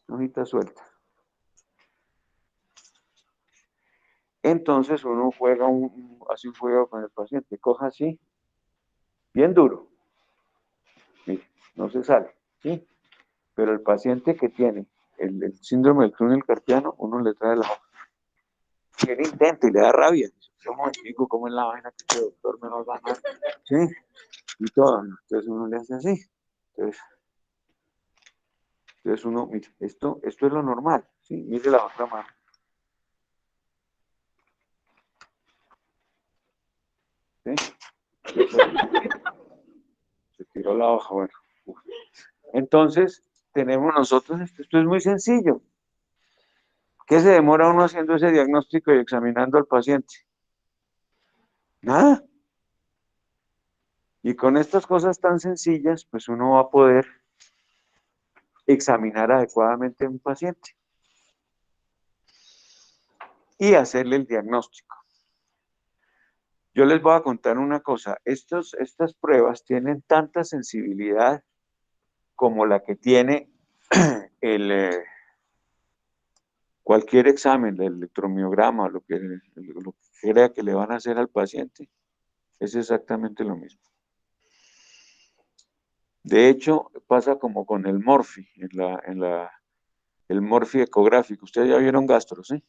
Una hojita suelta. Entonces uno juega hace un juego con el paciente. Coja así, bien duro. Mire, no se sale, ¿sí? Pero el paciente que tiene el síndrome del túnel carpiano, uno le trae la hoja. Y él intenta y le da rabia. Dice, ¿cómo explico cómo es la vaina que este doctor me va a ganar? ¿Sí? Y todo. Entonces uno le hace así. Entonces uno, mire, esto es lo normal, ¿sí? Mire la otra mano. ¿Sí? Se tiró la hoja, bueno. Uf. Entonces, tenemos nosotros, esto es muy sencillo. ¿Qué se demora uno haciendo ese diagnóstico y examinando al paciente? Nada. Y con estas cosas tan sencillas, pues uno va a poder examinar adecuadamente a un paciente y hacerle el diagnóstico. Yo les voy a contar una cosa, estas pruebas tienen tanta sensibilidad como la que tiene cualquier examen, el electromiograma, lo que crea que le van a hacer al paciente, es exactamente lo mismo. De hecho, pasa como con el morfi, el morfi ecográfico. Ustedes ya vieron gastro, ¿sí?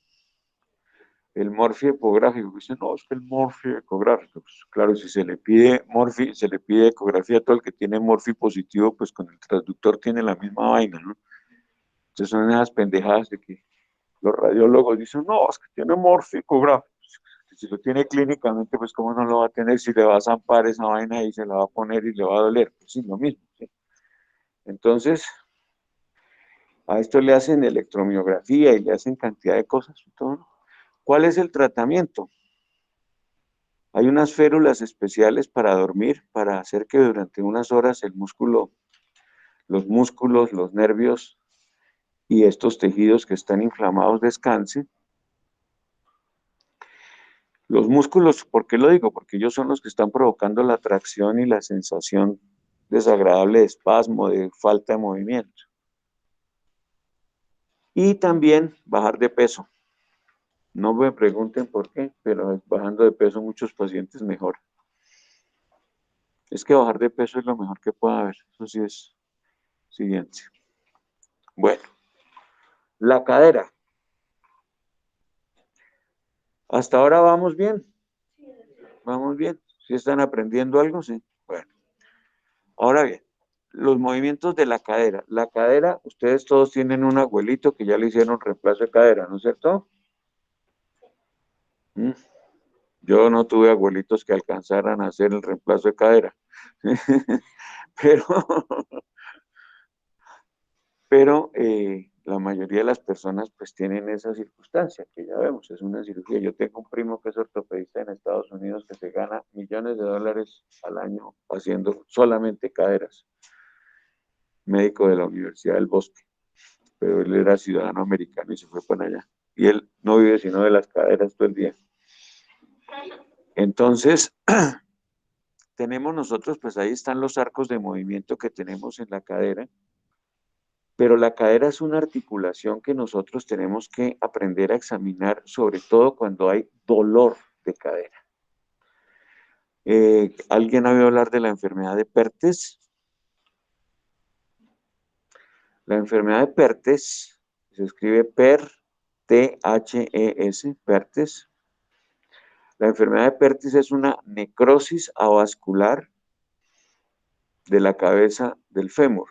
el morfio ecográfico. Dicen, no, es que el morfio ecográfico. Pues, claro, si se le pide morfio, se le pide ecografía a todo el que tiene morfio positivo, pues con el transductor tiene la misma vaina, ¿no? Entonces son esas pendejadas de que los radiólogos dicen, no, es que tiene morfio ecográfico. Si lo tiene clínicamente, pues cómo no lo va a tener si le va a zampar esa vaina y se la va a poner y le va a doler. Pues sí, lo mismo, ¿sí? Entonces, a esto le hacen electromiografía y le hacen cantidad de cosas y todo, ¿no? ¿Cuál es el tratamiento? Hay unas férulas especiales para dormir, para hacer que durante unas horas el músculo, los músculos, los nervios y estos tejidos que están inflamados descansen. Los músculos, ¿por qué lo digo? Porque ellos son los que están provocando la tracción y la sensación desagradable de espasmo, de falta de movimiento. Y también bajar de peso. No me pregunten por qué, pero bajando de peso muchos pacientes mejoran. Es que bajar de peso es lo mejor que puede haber. Eso sí es siguiente. Bueno, la cadera. Hasta ahora vamos bien. Vamos bien. ¿Sí están aprendiendo algo? Sí. Bueno. Ahora bien, los movimientos de la cadera. La cadera, ustedes todos tienen un abuelito que ya le hicieron reemplazo de cadera, ¿no es cierto? ¿Mm? Yo no tuve abuelitos que alcanzaran a hacer el reemplazo de cadera. Pero, pero la mayoría de las personas pues tienen esa circunstancia, que ya vemos, es una cirugía. Yo tengo un primo que es ortopedista en Estados Unidos que se gana millones de dólares al año haciendo solamente caderas. Médico de la Universidad del Bosque, pero él era ciudadano americano y se fue para allá. Y él no vive sino de las caderas todo el día. Entonces, tenemos nosotros, pues ahí están los arcos de movimiento que tenemos en la cadera, pero la cadera es una articulación que nosotros tenemos que aprender a examinar, sobre todo cuando hay dolor de cadera. ¿Alguien ha oído hablar de la enfermedad de Pertes? La enfermedad de Pertes se escribe T-H-E-S, Pertes. La enfermedad de Pertes es una necrosis avascular de la cabeza del fémur.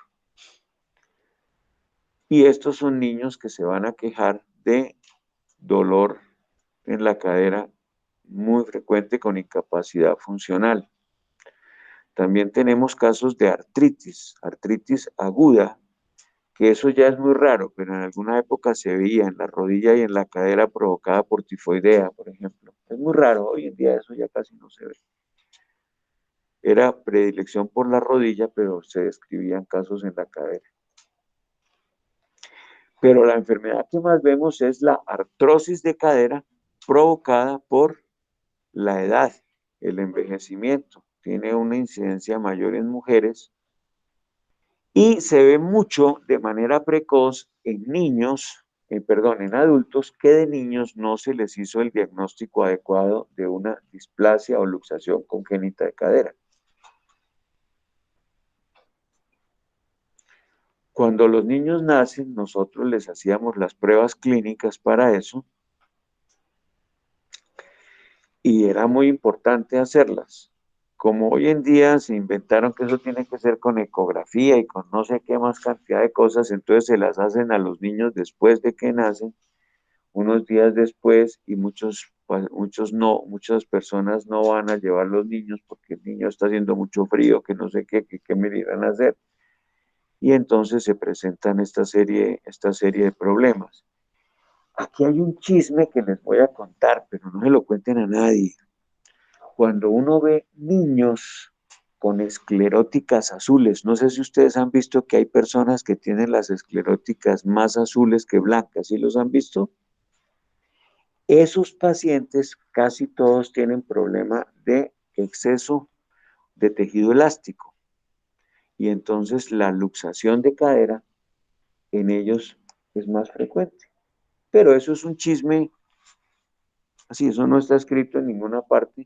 Y estos son niños que se van a quejar de dolor en la cadera muy frecuente con incapacidad funcional. También tenemos casos de artritis aguda, que eso ya es muy raro, pero en alguna época se veía en la rodilla y en la cadera provocada por tifoidea, por ejemplo. Es muy raro, hoy en día eso ya casi no se ve. Era predilección por la rodilla, pero se describían casos en la cadera. Pero la enfermedad que más vemos es la artrosis de cadera provocada por la edad, el envejecimiento. Tiene una incidencia mayor en mujeres y se ve mucho de manera precoz en niños, en adultos que de niños no se les hizo el diagnóstico adecuado de una displasia o luxación congénita de cadera. Cuando los niños nacen, nosotros les hacíamos las pruebas clínicas para eso y era muy importante hacerlas. Como hoy en día se inventaron que eso tiene que ser con ecografía y con no sé qué más cantidad de cosas, entonces se las hacen a los niños después de que nacen, unos días después, y muchas personas no van a llevar los niños porque el niño está haciendo mucho frío, que no sé qué me irán a hacer. Y entonces se presentan esta serie de problemas. Aquí hay un chisme que les voy a contar, pero no se lo cuenten a nadie. Cuando uno ve niños con escleróticas azules, no sé si ustedes han visto que hay personas que tienen las escleróticas más azules que blancas, ¿sí los han visto? Esos pacientes casi todos tienen problema de exceso de tejido elástico y entonces la luxación de cadera en ellos es más frecuente. Pero eso es un chisme, así, eso no está escrito en ninguna parte,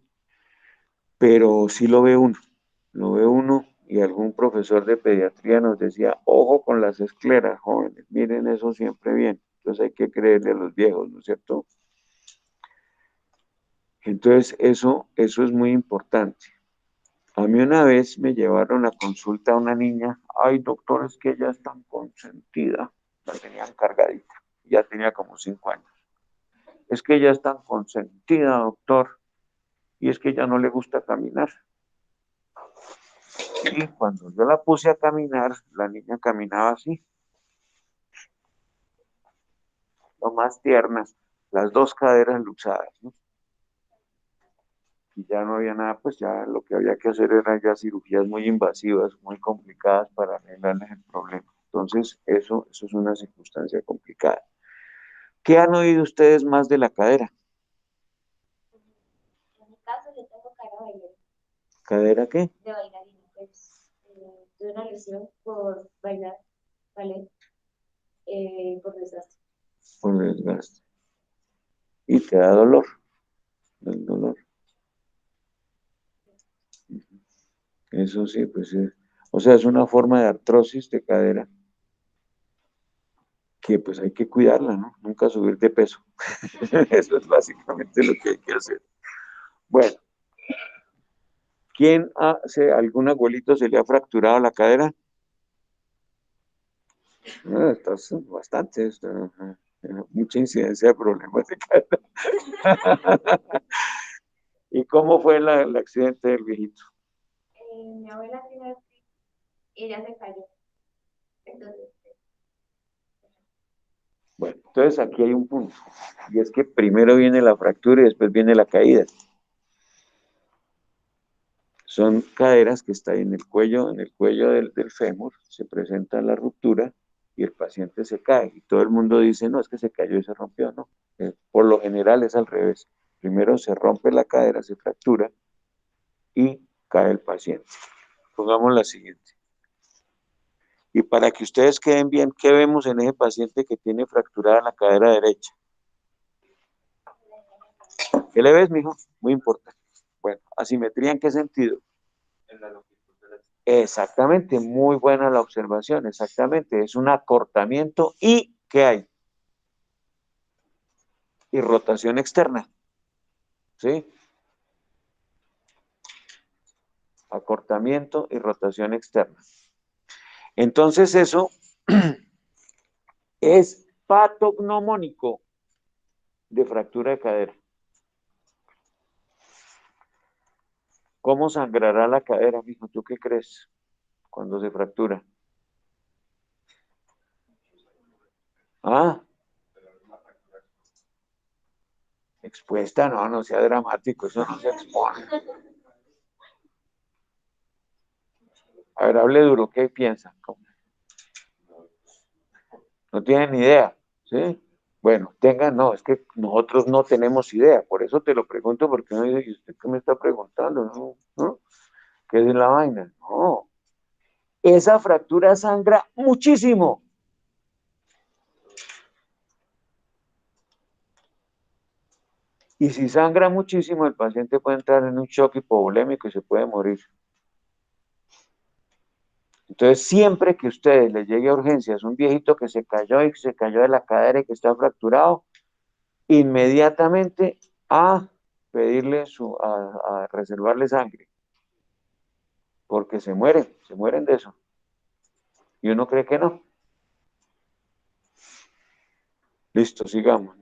pero sí lo ve uno y algún profesor de pediatría nos decía, ojo con las escleras, jóvenes, miren eso siempre bien, entonces hay que creerle a los viejos, ¿no es cierto? Entonces, eso es muy importante. A mí una vez me llevaron a consulta a una niña, ay doctor, es que ella es tan consentida, la tenían cargadita, ya tenía como 5 años. Es que ella es tan consentida, doctor, y es que ella no le gusta caminar. Y cuando yo la puse a caminar, la niña caminaba así, lo más tiernas, las dos caderas luxadas, ¿no? Y ya no había nada, pues ya lo que había que hacer eran ya cirugías muy invasivas, muy complicadas para arreglarles el problema. Entonces, eso es una circunstancia complicada. ¿Qué han oído ustedes más de la cadera? En mi caso, yo tengo cara ¿Cadera qué? de bailarina, pues tuve una lesión por bailar ballet, por desastre. Por desgaste. Y te da dolor, el dolor. Eso sí, pues es. O sea, es una forma de artrosis de cadera que pues hay que cuidarla, ¿no? Nunca subir de peso. Eso es básicamente lo que hay que hacer. Bueno, algún abuelito se le ha fracturado la cadera? Estás bastante, mucha incidencia de problemas de cadera. ¿Y cómo fue el accidente del viejito? Mi abuela tiene, ella se cayó. Entonces, Bueno, entonces aquí hay un punto, y es que primero viene la fractura y después viene la caída. Son caderas que están en el cuello del fémur, se presenta la ruptura y el paciente se cae. Y todo el mundo dice, no, es que se cayó y se rompió, no. Por lo general es al revés. Primero se rompe la cadera, se fractura y cae el paciente. Pongamos la siguiente. Y para que ustedes queden bien, ¿qué vemos en ese paciente que tiene fracturada la cadera derecha? ¿Qué le ves, mijo? Muy importante. Bueno, asimetría ¿en qué sentido? En la longitud de la... Exactamente, muy buena la observación, exactamente. Es un acortamiento y ¿qué hay? Y rotación externa, ¿sí? Acortamiento y rotación externa. Entonces eso es patognomónico de fractura de cadera. ¿Cómo sangrará la cadera, mijo? ¿Tú qué crees cuando se fractura? Ah, expuesta, no, no sea dramático, eso no se expone. A ver, hable duro, ¿qué piensa? No tienen ni idea, ¿sí? Bueno, no, es que nosotros no tenemos idea, por eso te lo pregunto, porque uno dice, ¿y usted qué me está preguntando? ¿No? ¿No? ¿Qué es la vaina? No, esa fractura sangra muchísimo. Y si sangra muchísimo, el paciente puede entrar en un shock hipovolémico y se puede morir. Entonces, siempre que ustedes les llegue a urgencias un viejito que se cayó y que se cayó de la cadera y que está fracturado, inmediatamente a pedirle a reservarle sangre, porque se mueren de eso. Y uno cree que no. Listo, sigamos.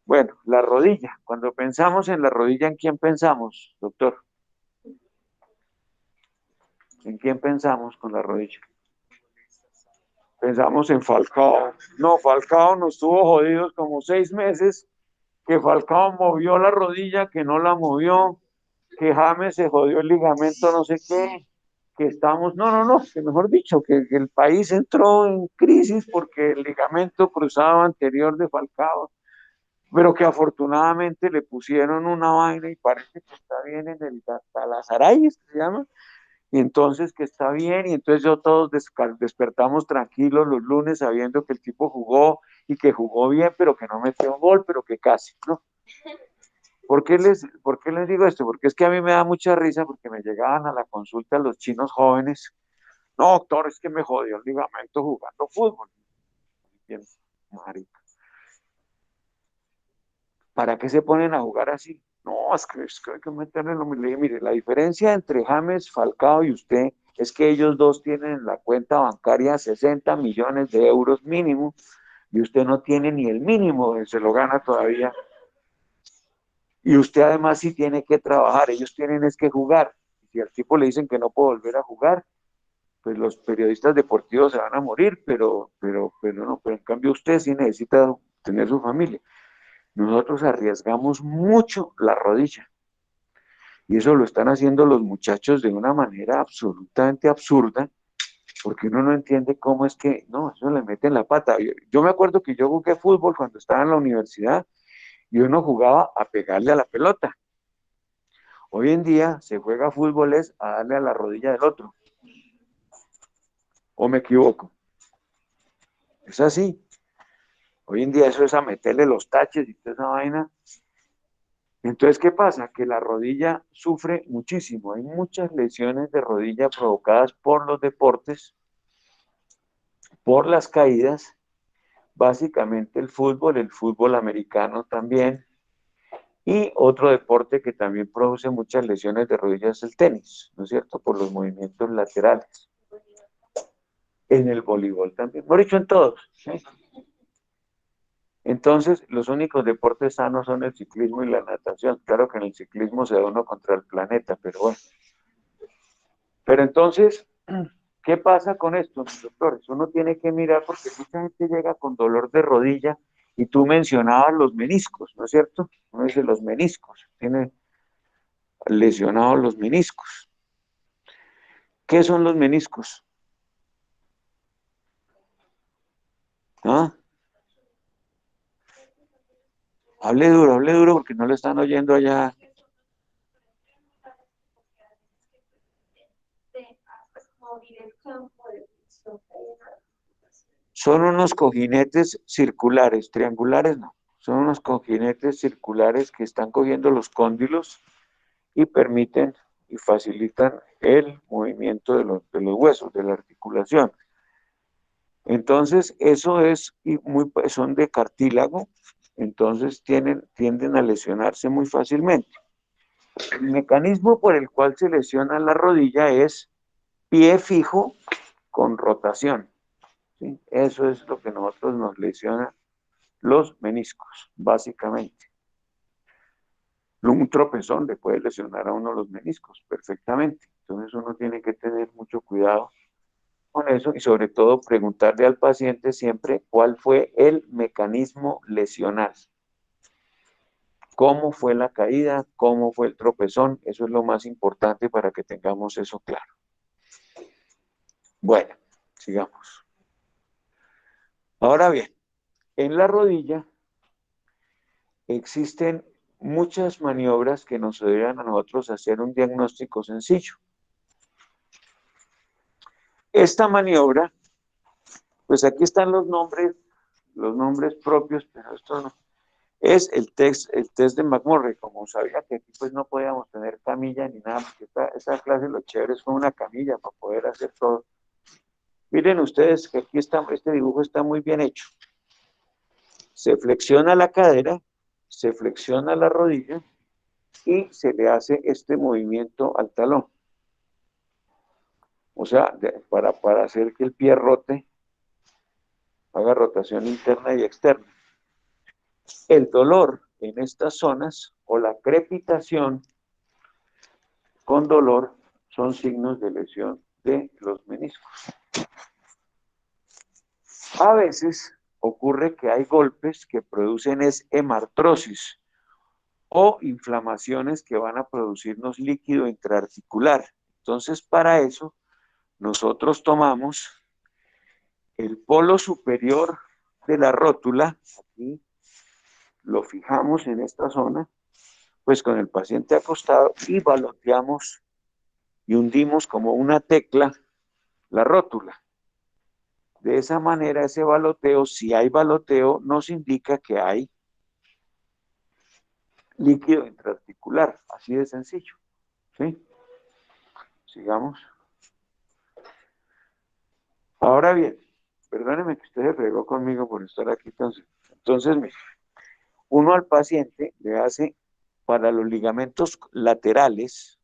Bueno, la rodilla. Cuando pensamos en la rodilla, ¿en quién pensamos, doctor? ¿En quién pensamos con la rodilla? Pensamos en Falcao. No, Falcao nos tuvo jodidos como 6 meses, que Falcao movió la rodilla, que no la movió, que James se jodió el ligamento, no sé qué, que estamos, no, que mejor dicho, que el país entró en crisis porque el ligamento cruzado anterior de Falcao, pero que afortunadamente le pusieron una vaina y parece que está bien en el Galatasaray, se llama, y entonces que está bien, y entonces yo todos despertamos tranquilos los lunes sabiendo que el tipo jugó y que jugó bien, pero que no metió gol, pero que casi, ¿no? ¿Por qué les digo esto? Porque es que a mí me da mucha risa porque me llegaban a la consulta los chinos jóvenes. No, doctor, es que me jodió el ligamento jugando fútbol. Bien, marica. ¿Para qué se ponen a jugar así? No, es que hay que meterle lo mismo. Le dije, mire, la diferencia entre James Falcao y usted es que ellos dos tienen en la cuenta bancaria 60 millones de euros mínimo y usted no tiene ni el mínimo, se lo gana todavía. Y usted además sí tiene que trabajar, ellos tienen es que jugar. Si al tipo le dicen que no puede volver a jugar, pues los periodistas deportivos se van a morir, pero en cambio usted sí necesita tener su familia. Nosotros arriesgamos mucho la rodilla y eso lo están haciendo los muchachos de una manera absolutamente absurda, porque uno no entiende cómo es que, no, eso le meten la pata. Yo me acuerdo que yo jugué fútbol cuando estaba en la universidad y uno jugaba a pegarle a la pelota. Hoy en día se juega fútbol es a darle a la rodilla del otro. ¿O me equivoco? Es así. Hoy en día eso es a meterle los taches y toda esa vaina. Entonces, ¿qué pasa? Que la rodilla sufre muchísimo. Hay muchas lesiones de rodilla provocadas por los deportes, por las caídas, básicamente el fútbol americano también, y otro deporte que también produce muchas lesiones de rodillas es el tenis, ¿no es cierto? Por los movimientos laterales. En el voleibol también, por dicho en todos, ¿sí? Entonces, los únicos deportes sanos son el ciclismo y la natación. Claro que en el ciclismo se da uno contra el planeta, pero bueno. Pero entonces, ¿qué pasa con esto, doctores? Uno tiene que mirar porque mucha gente llega con dolor de rodilla y tú mencionabas los meniscos, ¿no es cierto? Uno dice los meniscos, tiene lesionados los meniscos. ¿Qué son los meniscos? ¿Ah? Hable duro porque no le están oyendo allá. Son unos cojinetes circulares, triangulares no. Son unos cojinetes circulares que están cogiendo los cóndilos y permiten y facilitan el movimiento de los huesos, de la articulación. Entonces, eso es, son de cartílago, entonces tienden a lesionarse muy fácilmente. El mecanismo por el cual se lesiona la rodilla es pie fijo con rotación, ¿sí? Eso es lo que nosotros nos lesiona los meniscos, básicamente. Un tropezón le puede lesionar a uno los meniscos perfectamente. Entonces uno tiene que tener mucho cuidado con eso y sobre todo preguntarle al paciente siempre cuál fue el mecanismo lesional. ¿Cómo fue la caída? ¿Cómo fue el tropezón? Eso es lo más importante para que tengamos eso claro. Bueno, sigamos. Ahora bien, en la rodilla existen muchas maniobras que nos ayudan a nosotros a hacer un diagnóstico sencillo. Esta maniobra, pues aquí están los nombres propios, pero esto no. Es el test de McMurray. Como sabía que aquí pues no podíamos tener camilla ni nada, porque esa clase lo chévere fue una camilla para poder hacer todo. Miren ustedes que aquí está, este dibujo está muy bien hecho. Se flexiona la cadera, se flexiona la rodilla y se le hace este movimiento al talón. O sea, para hacer que el pie rote, haga rotación interna y externa. El dolor en estas zonas o la crepitación con dolor son signos de lesión de los meniscos. A veces ocurre que hay golpes que producen hemartrosis o inflamaciones que van a producirnos líquido intraarticular. Entonces, para eso, nosotros tomamos el polo superior de la rótula, aquí lo fijamos en esta zona, pues con el paciente acostado y baloteamos y hundimos como una tecla la rótula. De esa manera, ese baloteo, si hay baloteo, nos indica que hay líquido intraarticular, así de sencillo. ¿Sí? Sigamos. Ahora bien, perdóneme que usted se pegó conmigo por estar aquí. Entonces, mire, uno al paciente le hace para los ligamentos laterales,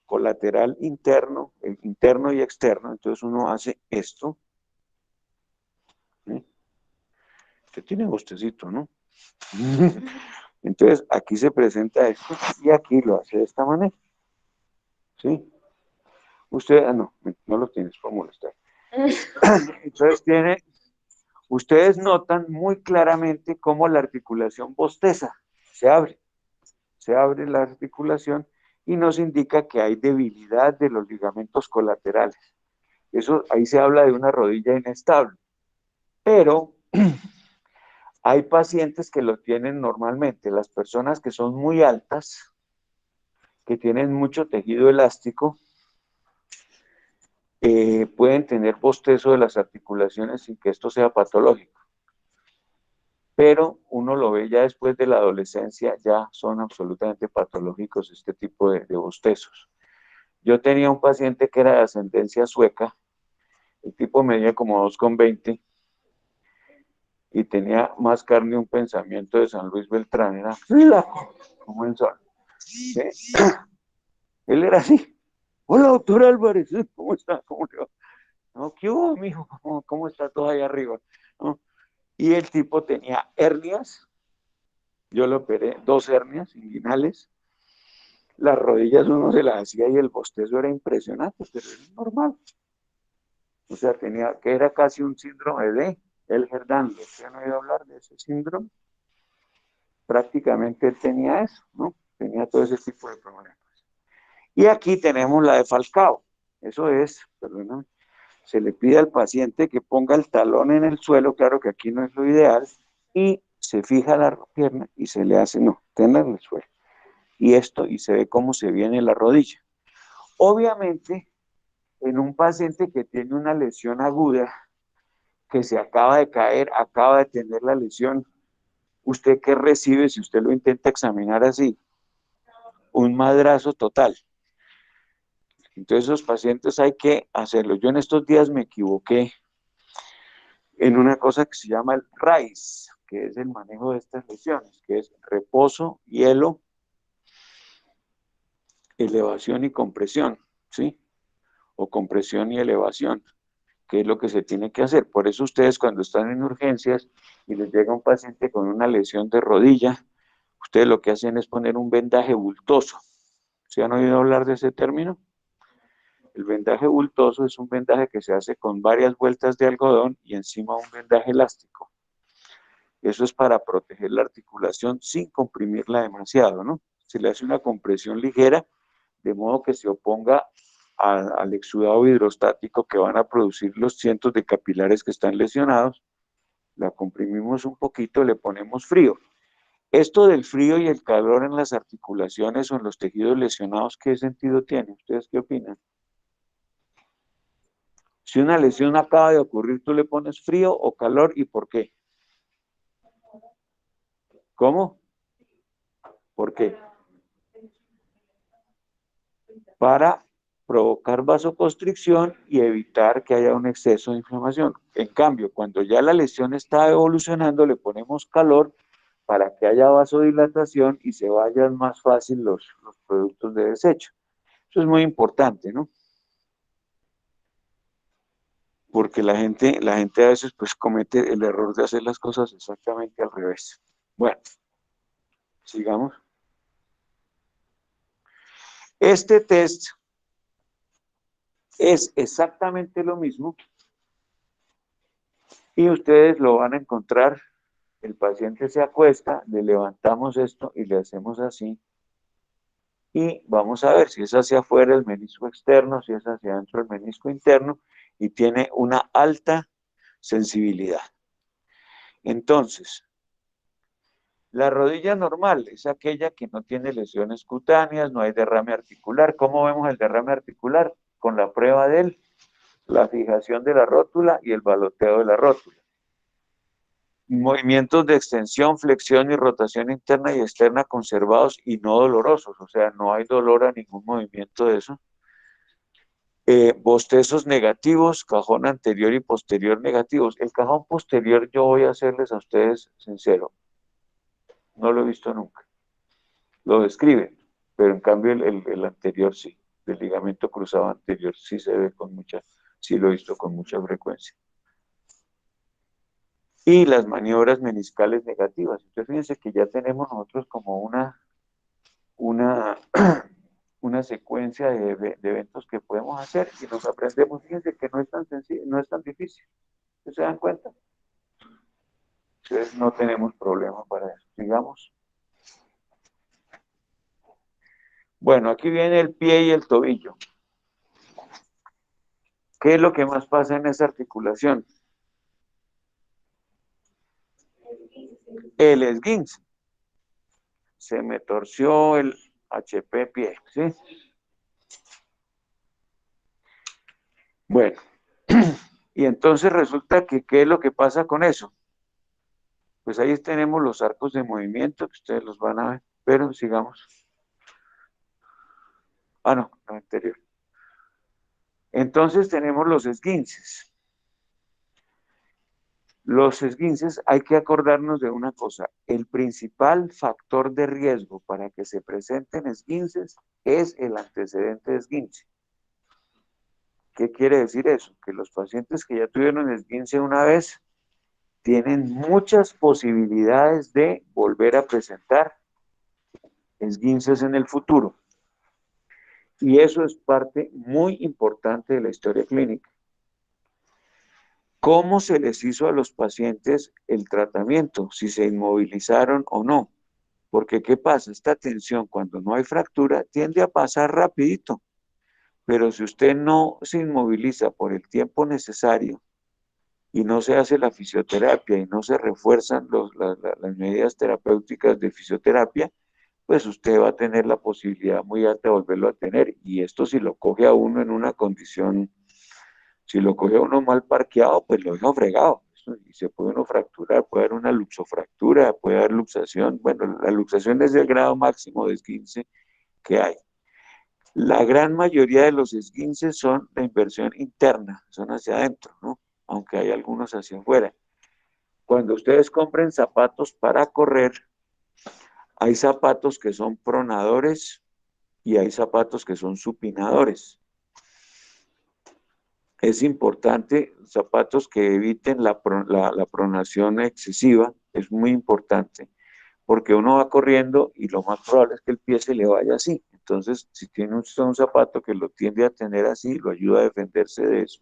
colateral interno, interno y externo, entonces uno hace esto. ¿Sí? Usted tiene bostecito, ¿no? Entonces aquí se presenta esto y aquí lo hace de esta manera. ¿Sí? Usted, no lo tienes por molestar. Entonces ustedes notan muy claramente cómo la articulación bosteza, se abre la articulación y nos indica que hay debilidad de los ligamentos colaterales. Eso, ahí se habla de una rodilla inestable, pero hay pacientes que lo tienen normalmente, las personas que son muy altas, que tienen mucho tejido elástico, pueden tener bostezo de las articulaciones sin que esto sea patológico. Pero uno lo ve ya después de la adolescencia, ya son absolutamente patológicos este tipo de bostezos. Yo tenía un paciente que era de ascendencia sueca, el tipo medía como 2,20 y tenía más carne un pensamiento de San Luis Beltrán, era flaco como el sol. ¿Sí? Él era así. Hola, doctor Álvarez, ¿cómo está? ¿Cómo le va? No, ¿qué hubo, mijo? ¿Cómo está todo ahí arriba? ¿No? Y el tipo tenía hernias, yo le operé 2 hernias inguinales, las rodillas uno se las hacía y el bostezo era impresionante, pero era normal. O sea, que era casi un síndrome de Ehlers-Danlos. ¿Usted han oído hablar de ese síndrome? Prácticamente él tenía eso, ¿no? Tenía todo ese tipo de problemas. Y aquí tenemos la de Falcao. Eso es, perdóname, se le pide al paciente que ponga el talón en el suelo, claro que aquí no es lo ideal, y se fija la pierna y se le hace, no, tenla en el suelo. Y se ve cómo se viene la rodilla. Obviamente, en un paciente que tiene una lesión aguda, que se acaba de caer, acaba de tener la lesión, ¿usted qué recibe si usted lo intenta examinar así? Un madrazo total. Entonces, esos pacientes hay que hacerlo. Yo en estos días me equivoqué en una cosa que se llama el RICE, que es el manejo de estas lesiones, que es reposo, hielo, elevación y compresión, ¿sí? O compresión y elevación, que es lo que se tiene que hacer. Por eso ustedes cuando están en urgencias y les llega un paciente con una lesión de rodilla, ustedes lo que hacen es poner un vendaje bultoso. ¿Se han oído hablar de ese término? El vendaje bultoso es un vendaje que se hace con varias vueltas de algodón y encima un vendaje elástico. Eso es para proteger la articulación sin comprimirla demasiado, ¿no? Se le hace una compresión ligera, de modo que se oponga al exudado hidrostático que van a producir los cientos de capilares que están lesionados. La comprimimos un poquito, le ponemos frío. Esto del frío y el calor en las articulaciones o en los tejidos lesionados, ¿qué sentido tiene? ¿Ustedes qué opinan? Si una lesión acaba de ocurrir, ¿tú le pones frío o calor y por qué? ¿Cómo? ¿Por qué? Para provocar vasoconstricción y evitar que haya un exceso de inflamación. En cambio, cuando ya la lesión está evolucionando, le ponemos calor para que haya vasodilatación y se vayan más fácil los productos de desecho. Eso es muy importante, ¿no? Porque la gente a veces pues comete el error de hacer las cosas exactamente al revés. Bueno, sigamos. Este test es exactamente lo mismo y ustedes lo van a encontrar. El paciente se acuesta, le levantamos esto y le hacemos así y vamos a ver si es hacia afuera el menisco externo, si es hacia adentro el menisco interno y tiene una alta sensibilidad. Entonces, la rodilla normal es aquella que no tiene lesiones cutáneas, no hay derrame articular. ¿Cómo vemos el derrame articular? Con la prueba de la fijación de la rótula y el baloteo de la rótula. Movimientos de extensión, flexión y rotación interna y externa conservados y no dolorosos, o sea, no hay dolor a ningún movimiento de eso. Bostezos negativos, cajón anterior y posterior negativos. El cajón posterior, yo voy a serles a ustedes sincero, no lo he visto nunca. Lo describen, pero en cambio el anterior sí, el ligamento cruzado anterior sí se ve con mucha, sí lo he visto con mucha frecuencia. Y las maniobras meniscales negativas. Entonces fíjense que ya tenemos nosotros como una, una secuencia de eventos que podemos hacer y nos aprendemos. Fíjense que no es tan sencillo, no es tan difícil. ¿Se dan cuenta? Entonces no tenemos problema para eso. Digamos. Bueno, aquí viene el pie y el tobillo. ¿Qué es lo que más pasa en esa articulación? El esguince. Se me torció el HP pie, ¿sí? Bueno, y entonces resulta que, ¿qué es lo que pasa con eso? Pues ahí tenemos los arcos de movimiento, que ustedes los van a ver, pero sigamos. Ah, no, no, anterior. Entonces tenemos los esguinces. Los esguinces, hay que acordarnos de una cosa, el principal factor de riesgo para que se presenten esguinces es el antecedente de esguince. ¿Qué quiere decir eso? Que los pacientes que ya tuvieron esguince una vez tienen muchas posibilidades de volver a presentar esguinces en el futuro. Y eso es parte muy importante de la historia clínica. ¿Cómo se les hizo a los pacientes el tratamiento? Si se inmovilizaron o no. Porque ¿qué pasa? Esta tensión cuando no hay fractura tiende a pasar rapidito. Pero si usted no se inmoviliza por el tiempo necesario y no se hace la fisioterapia y no se refuerzan las medidas terapéuticas de fisioterapia, pues usted va a tener la posibilidad muy alta de volverlo a tener. Y esto si lo coge a uno en una condición, si lo coge a uno mal parqueado, pues lo deja fregado. Y se puede uno fracturar, puede haber una luxofractura, puede haber luxación. Bueno, la luxación es el grado máximo de esguince que hay. La gran mayoría de los esguinces son de inversión interna, son hacia adentro, ¿no? Aunque hay algunos hacia afuera. Cuando ustedes compren zapatos para correr, hay zapatos que son pronadores y hay zapatos que son supinadores. Es importante, zapatos que eviten la pronación excesiva, es muy importante, porque uno va corriendo y lo más probable es que el pie se le vaya así. Entonces, si tiene un zapato que lo tiende a tener así, lo ayuda a defenderse de eso.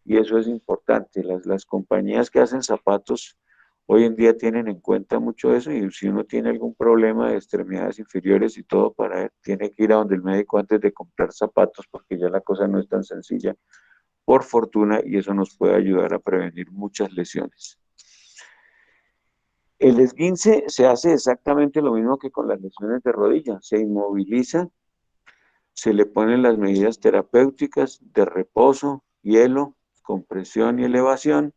Y eso es importante. Las compañías que hacen zapatos hoy en día tienen en cuenta mucho eso y si uno tiene algún problema de extremidades inferiores y todo, tiene que ir a donde el médico antes de comprar zapatos porque ya la cosa no es tan sencilla, por fortuna, y eso nos puede ayudar a prevenir muchas lesiones. El esguince se hace exactamente lo mismo que con las lesiones de rodilla, se inmoviliza, se le ponen las medidas terapéuticas de reposo, hielo, compresión y elevación,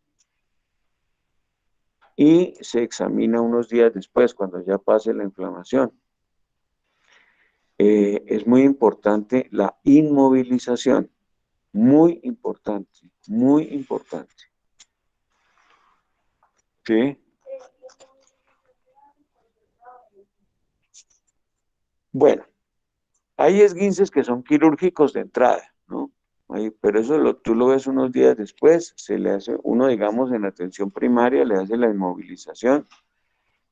y se examina unos días después, cuando ya pase la inflamación. Es muy importante la inmovilización, muy importante, muy importante. ¿Sí? Bueno, hay esguinces que son quirúrgicos de entrada, ¿no? Pero eso tú lo ves unos días después, se le hace, uno digamos en la atención primaria le hace la inmovilización,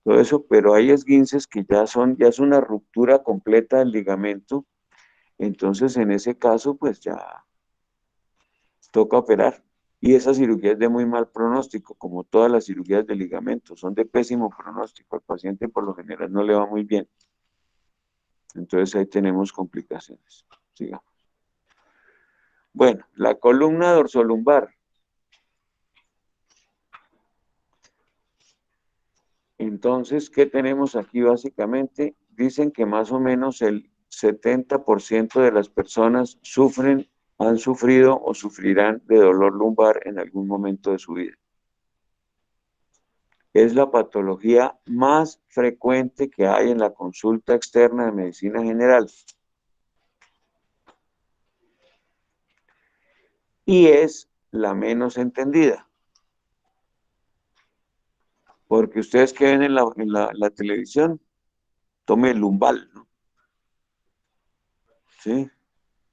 todo eso, pero hay esguinces que ya es una ruptura completa del ligamento, entonces en ese caso pues ya toca operar. Y esa cirugía es de muy mal pronóstico, como todas las cirugías de ligamento, son de pésimo pronóstico, al paciente por lo general no le va muy bien. Entonces ahí tenemos complicaciones. Sigamos. Bueno, la columna dorsolumbar. Entonces, ¿qué tenemos aquí básicamente? Dicen que más o menos el 70% de las personas han sufrido o sufrirán de dolor lumbar en algún momento de su vida. Es la patología más frecuente que hay en la consulta externa de medicina general. Y es la menos entendida. Porque ustedes que ven en la televisión, tome Lumbal, ¿no? ¿Sí?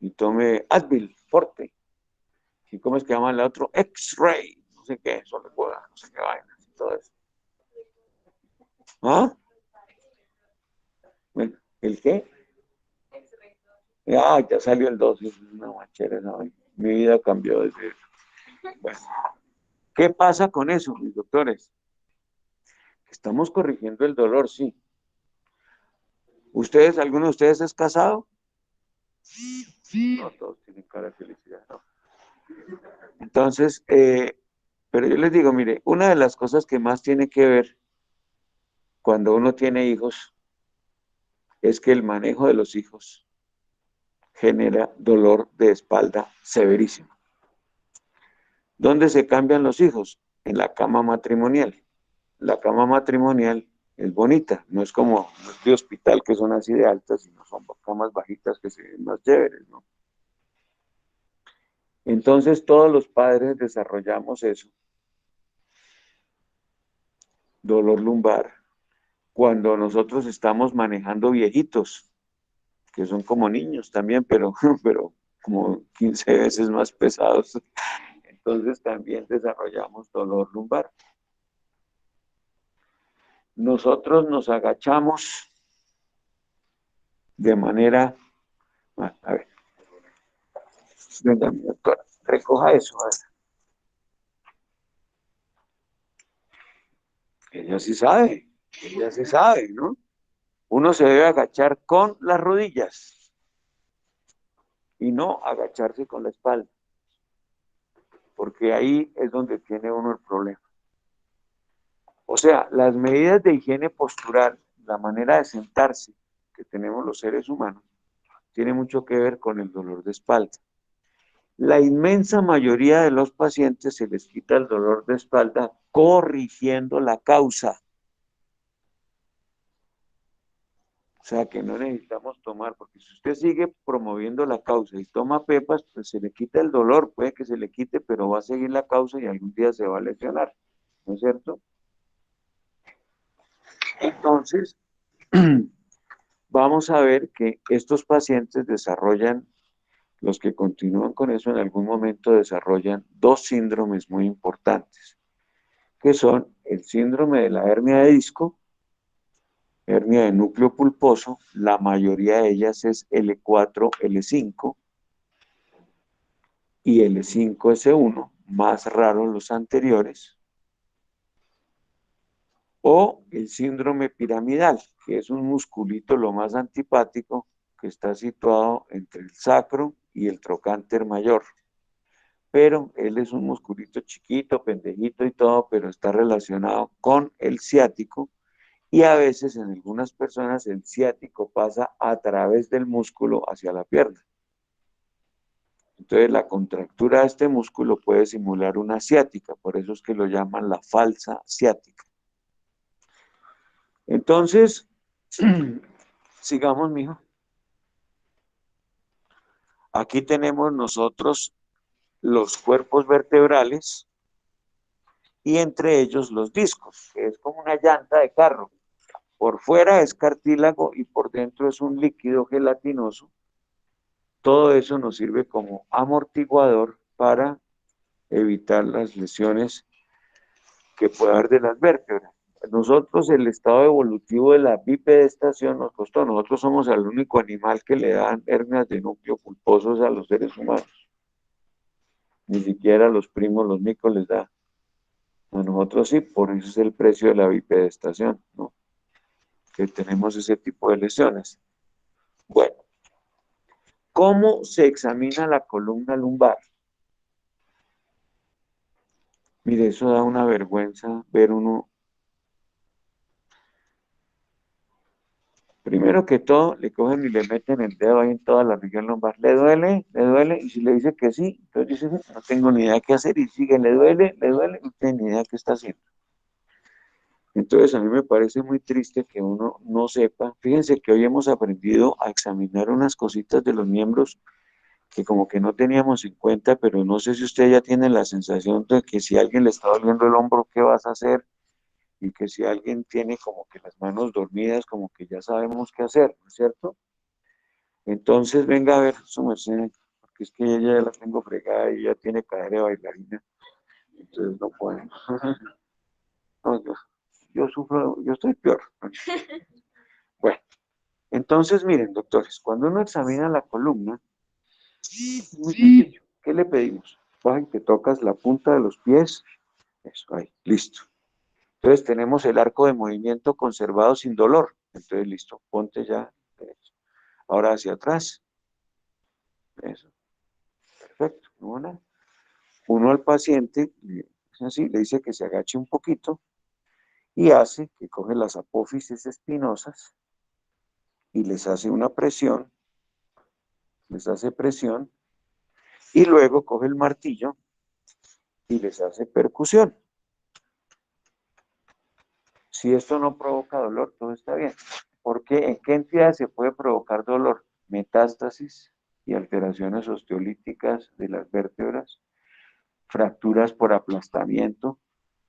Y tome Advil, Forte. ¿Y cómo es que llaman el otro? X-Ray, no sé qué, eso recuerda, no sé qué vaina, y todo eso. ¿Ah? Bueno, ¿el qué? Ah, ya salió el 2, es una machera esa vaina. Mi vida cambió desde eso. Bueno, ¿qué pasa con eso, mis doctores? Estamos corrigiendo el dolor, sí. ¿Ustedes, alguno de ustedes es casado? No, todos tienen cara de felicidad, ¿no? Entonces, pero yo les digo, mire, una de las cosas que más tiene que ver cuando uno tiene hijos es que el manejo de los hijos genera dolor de espalda severísimo. ¿Dónde se cambian los hijos? En la cama matrimonial. La cama matrimonial es bonita, no es como los de hospital que son así de altas, sino son camas bajitas que se ven más chéveres, ¿no? Entonces todos los padres desarrollamos eso, dolor lumbar, cuando nosotros estamos manejando viejitos, que son como niños también, pero como 15 veces más pesados. Entonces también desarrollamos dolor lumbar. Nosotros nos agachamos de manera, a ver, venga, mi doctora, recoja eso. A ver. Ella sí sabe, ¿no? Uno se debe agachar con las rodillas y no agacharse con la espalda, porque ahí es donde tiene uno el problema. O sea, las medidas de higiene postural, la manera de sentarse que tenemos los seres humanos, tiene mucho que ver con el dolor de espalda. La inmensa mayoría de los pacientes se les quita el dolor de espalda corrigiendo la causa. O sea que no necesitamos tomar, porque si usted sigue promoviendo la causa y toma pepas, pues se le quita el dolor, puede que se le quite, pero va a seguir la causa y algún día se va a lesionar, ¿no es cierto? Entonces, vamos a ver que estos pacientes desarrollan, los que continúan con eso en algún momento desarrollan dos síndromes muy importantes, que son el síndrome de la hernia de disco, hernia de núcleo pulposo, la mayoría de ellas es L4, L5 y L5, S1, más raros los anteriores, o el síndrome piramidal, que es un musculito lo más antipático que está situado entre el sacro y el trocánter mayor. Pero él es un musculito chiquito, pendejito y todo, pero está relacionado con el ciático y a veces en algunas personas el ciático pasa a través del músculo hacia la pierna. Entonces la contractura de este músculo puede simular una ciática, por eso es que lo llaman la falsa ciática. Entonces, sigamos, mijo. Aquí tenemos nosotros los cuerpos vertebrales y entre ellos los discos, que es como una llanta de carro. Por fuera es cartílago y por dentro es un líquido gelatinoso. Todo eso nos sirve como amortiguador para evitar las lesiones que puede haber de las vértebras. Nosotros el estado evolutivo de la bipedestación nos costó. Nosotros somos el único animal que le dan hernias de núcleo pulposos a los seres humanos. Ni siquiera a los primos, los micos les da. A nosotros sí, por eso es el precio de la bipedestación, ¿no? Que tenemos ese tipo de lesiones. Bueno, ¿cómo se examina la columna lumbar? Mire, eso da una vergüenza ver uno. Primero que todo, le cogen y le meten el dedo ahí en toda la región lumbar. ¿Le duele? ¿Le duele? Y si le dice que sí, entonces dice, no tengo ni idea qué hacer. Y sigue, ¿le duele? ¿Le duele? No tiene ni idea qué está haciendo. Entonces, a mí me parece muy triste que uno no sepa. Fíjense que hoy hemos aprendido a examinar unas cositas de los miembros que como que no teníamos en cuenta, pero no sé si usted ya tiene la sensación de que si a alguien le está doliendo el hombro, ¿qué vas a hacer? y que si alguien tiene como que las manos dormidas, como que ya sabemos qué hacer, ¿no es cierto? Entonces, venga a ver su merced, porque es que ella ya la tengo fregada y ya tiene cadera de bailarina, entonces no puede. No, yo sufro, yo estoy peor. Bueno, entonces miren, doctores, cuando uno examina la columna, es muy sencillo. ¿Qué le pedimos? Baja y te tocas la punta de los pies. Eso, ahí, listo. Entonces tenemos el arco de movimiento conservado sin dolor. Entonces, listo, ponte ya. Eso. Ahora hacia atrás. Eso, perfecto. Uno al paciente, así, le dice que se agache un poquito y hace que coge las apófisis espinosas y les hace una presión, les hace presión, y luego coge el martillo y les hace percusión. Si esto no provoca dolor, todo está bien. Porque ¿en qué entidades se puede provocar dolor? Metástasis y alteraciones osteolíticas de las vértebras, fracturas por aplastamiento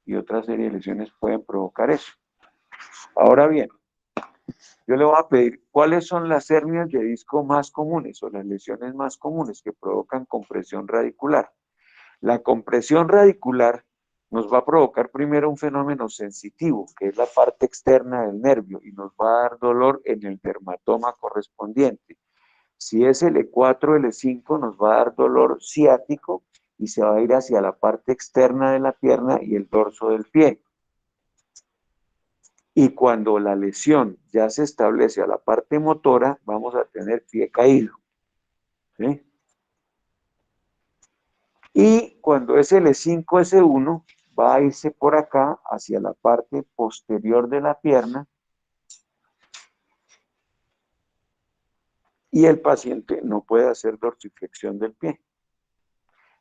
y otra serie de lesiones pueden provocar eso. Ahora bien, yo le voy a pedir cuáles son las hernias de disco más comunes o las lesiones más comunes que provocan compresión radicular. La compresión radicular nos va a provocar primero un fenómeno sensitivo, que es la parte externa del nervio, y nos va a dar dolor en el dermatoma correspondiente. Si es L4, L5, nos va a dar dolor ciático y se va a ir hacia la parte externa de la pierna y el dorso del pie. Y cuando la lesión ya se establece a la parte motora, vamos a tener pie caído. ¿Sí? Y cuando es L5, S1, va a irse por acá hacia la parte posterior de la pierna y el paciente no puede hacer dorsiflexión del pie.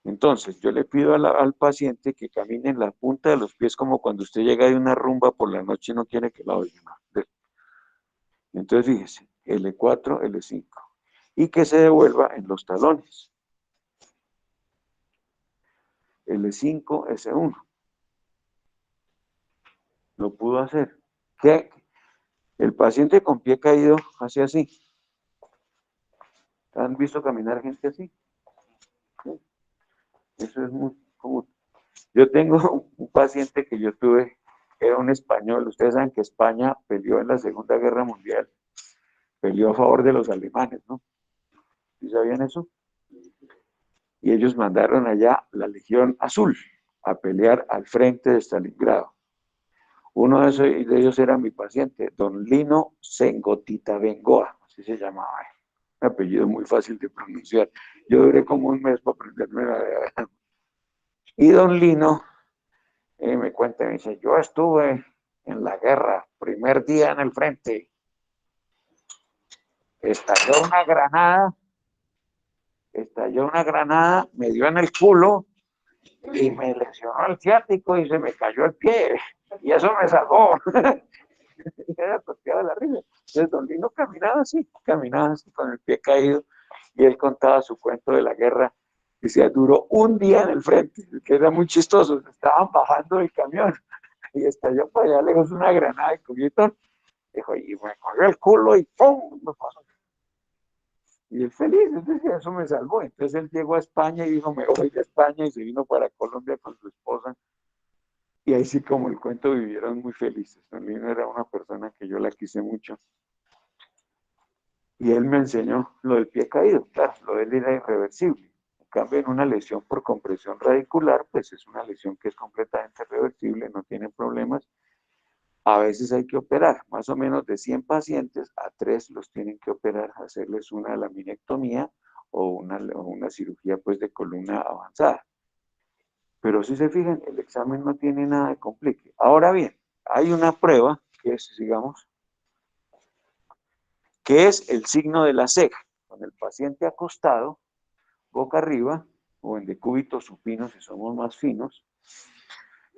Entonces, yo le pido al paciente que camine en la punta de los pies como cuando usted llega de una rumba por la noche y no quiere que la oigan. Entonces, fíjese, L4, L5. Y que se devuelva en los talones. L5, S1. Lo pudo hacer. ¿Qué? El paciente con pie caído hace así. ¿Han visto caminar gente así? ¿Sí? Eso es muy común. Yo tengo un paciente que yo tuve, era un español. Ustedes saben que España peleó en la Segunda Guerra Mundial, peleó a favor de los alemanes, ¿no? ¿Sí sabían eso? Y ellos mandaron allá la Legión Azul a pelear al frente de Stalingrado. Uno de ellos era mi paciente, don Lino Sengotita Bengoa, así se llamaba. Un apellido muy fácil de pronunciar. Yo duré como un mes para aprenderme la. Y don Lino me cuenta, me dice, yo estuve en la guerra, primer día en el frente, estalló una granada, me dio en el culo y me lesionó el ciático y se me cayó el pie, y eso me salvó. Y era toteado de la risa. Entonces don Lino caminaba así con el pie caído, y él contaba su cuento de la guerra. Decía, duró un día en el frente, que era muy chistoso. Estaban bajando del camión y estalló para allá lejos una granada de cubitón. Dijo, y me cogió el culo y ¡pum! Me pasó. Y él feliz, entonces eso me salvó. Entonces él llegó a España y dijo, me voy de España, y se vino para Colombia con su esposa. Y ahí sí, como el cuento, vivieron muy felices. Don Lino era una persona que yo la quise mucho. Y él me enseñó lo del pie caído. Claro, lo de él era irreversible. En cambio, en una lesión por compresión radicular, pues es una lesión que es completamente reversible, no tiene problemas. A veces hay que operar, más o menos de 100 pacientes, a 3 los tienen que operar, hacerles una laminectomía o una cirugía pues de columna avanzada. Pero si se fijan, el examen no tiene nada de complique. Ahora bien, hay una prueba que es, digamos, que es el signo de la ceja, con el paciente acostado, boca arriba, o en decúbito supino si somos más finos.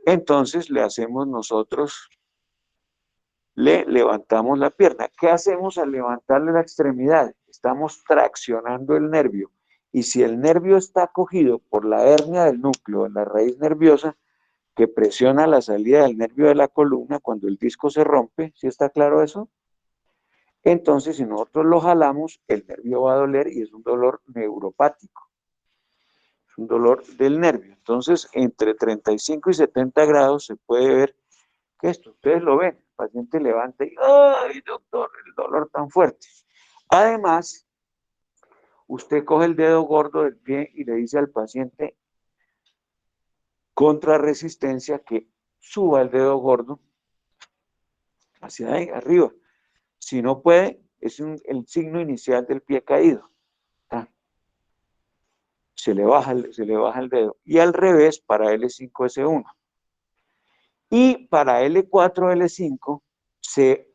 Entonces le hacemos nosotros, le levantamos la pierna. ¿Qué hacemos al levantarle la extremidad? Estamos traccionando el nervio. Y si el nervio está cogido por la hernia del núcleo, en la raíz nerviosa, que presiona la salida del nervio de la columna cuando el disco se rompe. ¿Sí está claro eso? Entonces, si nosotros lo jalamos, el nervio va a doler y es un dolor neuropático. Es un dolor del nervio. Entonces, entre 35 y 70 grados se puede ver que esto, ustedes lo ven, el paciente levanta y, ¡ay, doctor, el dolor tan fuerte! Además, usted coge el dedo gordo del pie y le dice al paciente, contra resistencia, que suba el dedo gordo hacia ahí, arriba. Si no puede, es el signo inicial del pie caído. ¿Ah? Se le baja el dedo. Y al revés, para L5, S1. Y para L4, L5,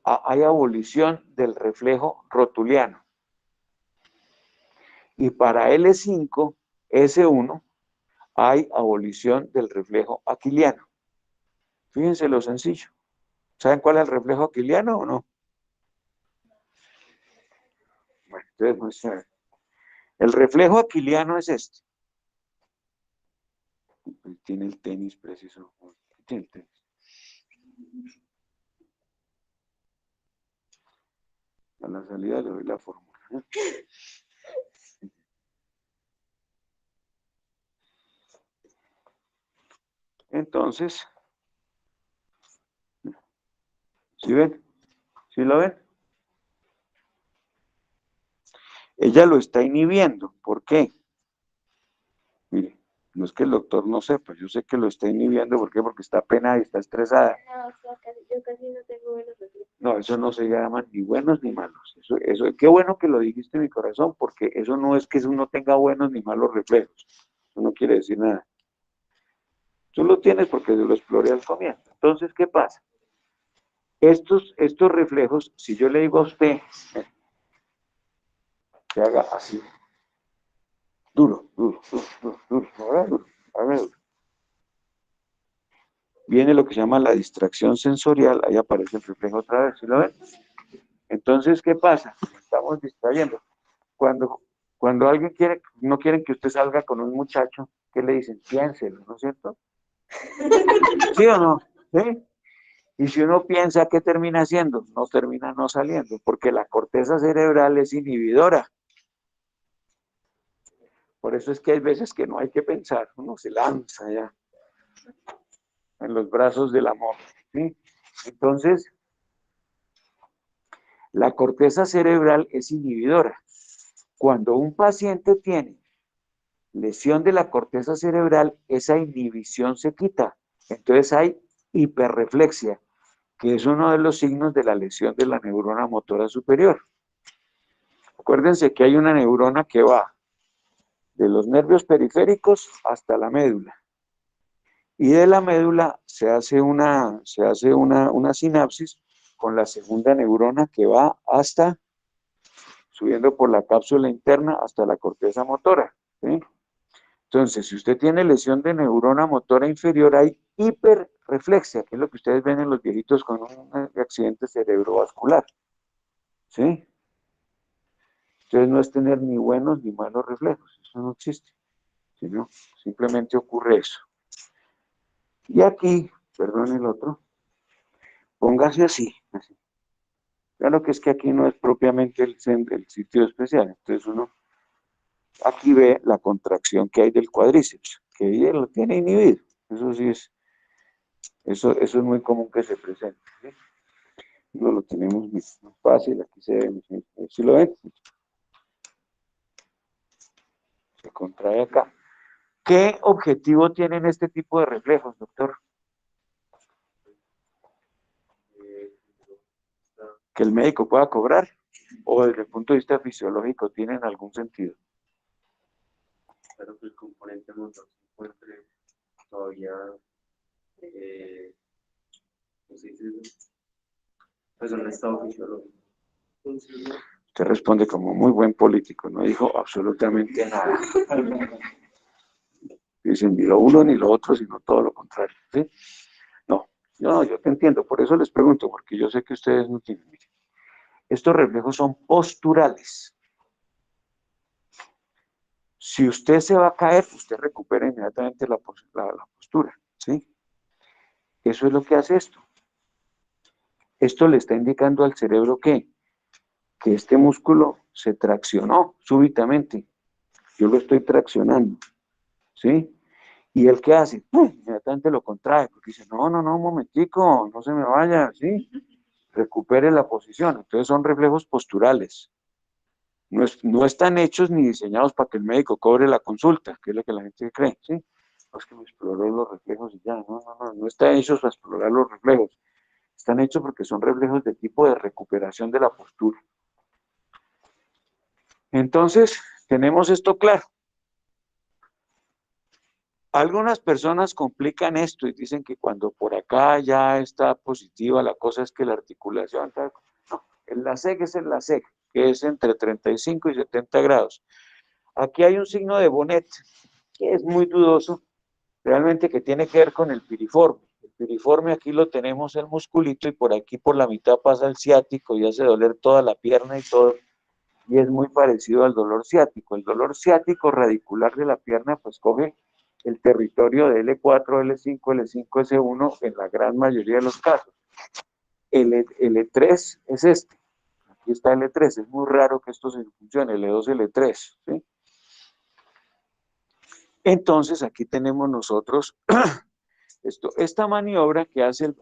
hay abolición del reflejo rotuliano. Y para L5, S1, hay abolición del reflejo aquiliano. Fíjense lo sencillo. ¿Saben cuál es el reflejo aquiliano o no? Bueno, entonces, pues, el reflejo aquiliano es este. Tiene el tenis preciso. Tiene el tenis. A la salida le doy la fórmula. Entonces, ¿sí ven? ¿Sí lo ven? Ella lo está inhibiendo. ¿Por qué? Mire, no es que el doctor no sepa, yo sé que lo está inhibiendo. ¿Por qué? Porque está penada y está estresada. No, yo casi no tengo buenos reflejos. No, eso no se llama ni buenos ni malos. Qué bueno que lo dijiste, mi corazón, porque eso no es que uno tenga buenos ni malos reflejos. Eso no quiere decir nada. Tú lo tienes porque lo exploré al comienzo. Entonces, ¿qué pasa? Estos reflejos, si yo le digo a usted que haga así, duro, duro, duro, duro, duro, ahora duro, ahora duro. Viene lo que se llama la distracción sensorial, ahí aparece el reflejo otra vez, ¿sí lo ven? Entonces, ¿qué pasa? Estamos distrayendo. Cuando alguien no quieren que usted salga con un muchacho, ¿qué le dicen? Piénselo, ¿no es cierto? ¿Sí o no? ¿Sí? Y si uno piensa, ¿qué termina haciendo? No termina no saliendo, porque la corteza cerebral es inhibidora. Por eso es que hay veces que no hay que pensar, uno se lanza ya en los brazos del amor, ¿sí? Entonces, la corteza cerebral es inhibidora. Cuando un paciente tiene lesión de la corteza cerebral, esa inhibición se quita. Entonces hay hiperreflexia, que es uno de los signos de la lesión de la neurona motora superior. Acuérdense que hay una neurona que va de los nervios periféricos hasta la médula. Y de la médula se hace una sinapsis con la segunda neurona que va hasta, subiendo por la cápsula interna hasta la corteza motora, ¿sí? Entonces, si usted tiene lesión de neurona motora inferior, hay hiperreflexia, que es lo que ustedes ven en los viejitos con un accidente cerebrovascular, ¿sí? Entonces, no es tener ni buenos ni malos reflejos, eso no existe, sino simplemente ocurre eso. Y aquí, perdón el otro, póngase así. Claro que es que aquí no es propiamente el sitio especial, entonces uno aquí ve la contracción que hay del cuádriceps, que ella lo tiene inhibido, eso sí es. Eso es muy común que se presente, ¿sí? No lo tenemos muy fácil, aquí se ve, ¿sí lo ven? Se contrae acá. ¿Qué objetivo tienen este tipo de reflejos, doctor? Que el médico pueda cobrar, o desde el punto de vista fisiológico tienen algún sentido. Espero que el componente motor se encuentre todavía, ¿cómo se dice? Pues en un estado fisiológico. Usted responde como muy buen político, no dijo absolutamente nada. Dicen ni lo uno ni lo otro, sino todo lo contrario, ¿sí? No, yo te entiendo, por eso les pregunto, porque yo sé que ustedes no tienen. Estos reflejos son posturales. Si usted se va a caer, usted recupera inmediatamente la postura, ¿sí? Eso es lo que hace esto. Esto le está indicando al cerebro que este músculo se traccionó súbitamente. Yo lo estoy traccionando, ¿sí? ¿Y él qué hace? ¡Pum! Inmediatamente lo contrae, porque dice, no, no, no, un momentico, no se me vaya, ¿sí? Recupere la posición. Entonces son reflejos posturales. No están hechos ni diseñados para que el médico cobre la consulta, que es lo que la gente cree, ¿sí? Es que me exploró los reflejos y ya, no está hechos para explorar los reflejos. Están hechos porque son reflejos de tipo de recuperación de la postura. Entonces, tenemos esto claro. Algunas personas complican esto y dicen que cuando por acá ya está positiva la cosa es que la articulación, no, el LASEG es el LASEG, que es entre 35 y 70 grados. Aquí hay un signo de Bonnet, que es muy dudoso, realmente que tiene que ver con el piriforme. El piriforme aquí lo tenemos el musculito y por aquí por la mitad pasa el ciático y hace doler toda la pierna y todo, y es muy parecido al dolor ciático. El dolor ciático radicular de la pierna pues coge el territorio de L4, L5, L5, S1 en la gran mayoría de los casos. L3 es este. Aquí está L3. Es muy raro que esto se funcione. L2, L3. ¿Sí? Entonces, aquí tenemos nosotros esta maniobra que hace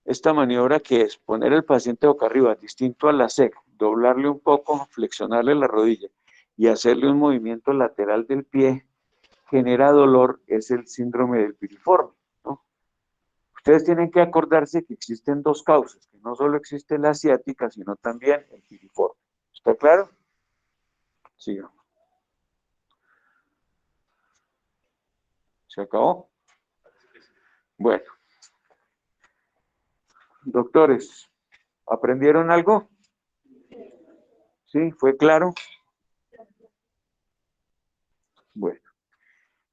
esta maniobra que es poner el paciente boca arriba, distinto a la SEC, doblarle un poco, flexionarle la rodilla y hacerle un movimiento lateral del pie, genera dolor, es el síndrome del piriforme, ¿no? Ustedes tienen que acordarse que existen dos causas, que no solo existe la ciática, sino también el piriforme. ¿Está claro? Sí. ¿Se acabó? Bueno. Doctores, ¿aprendieron algo? ¿Sí? ¿Fue claro? Bueno.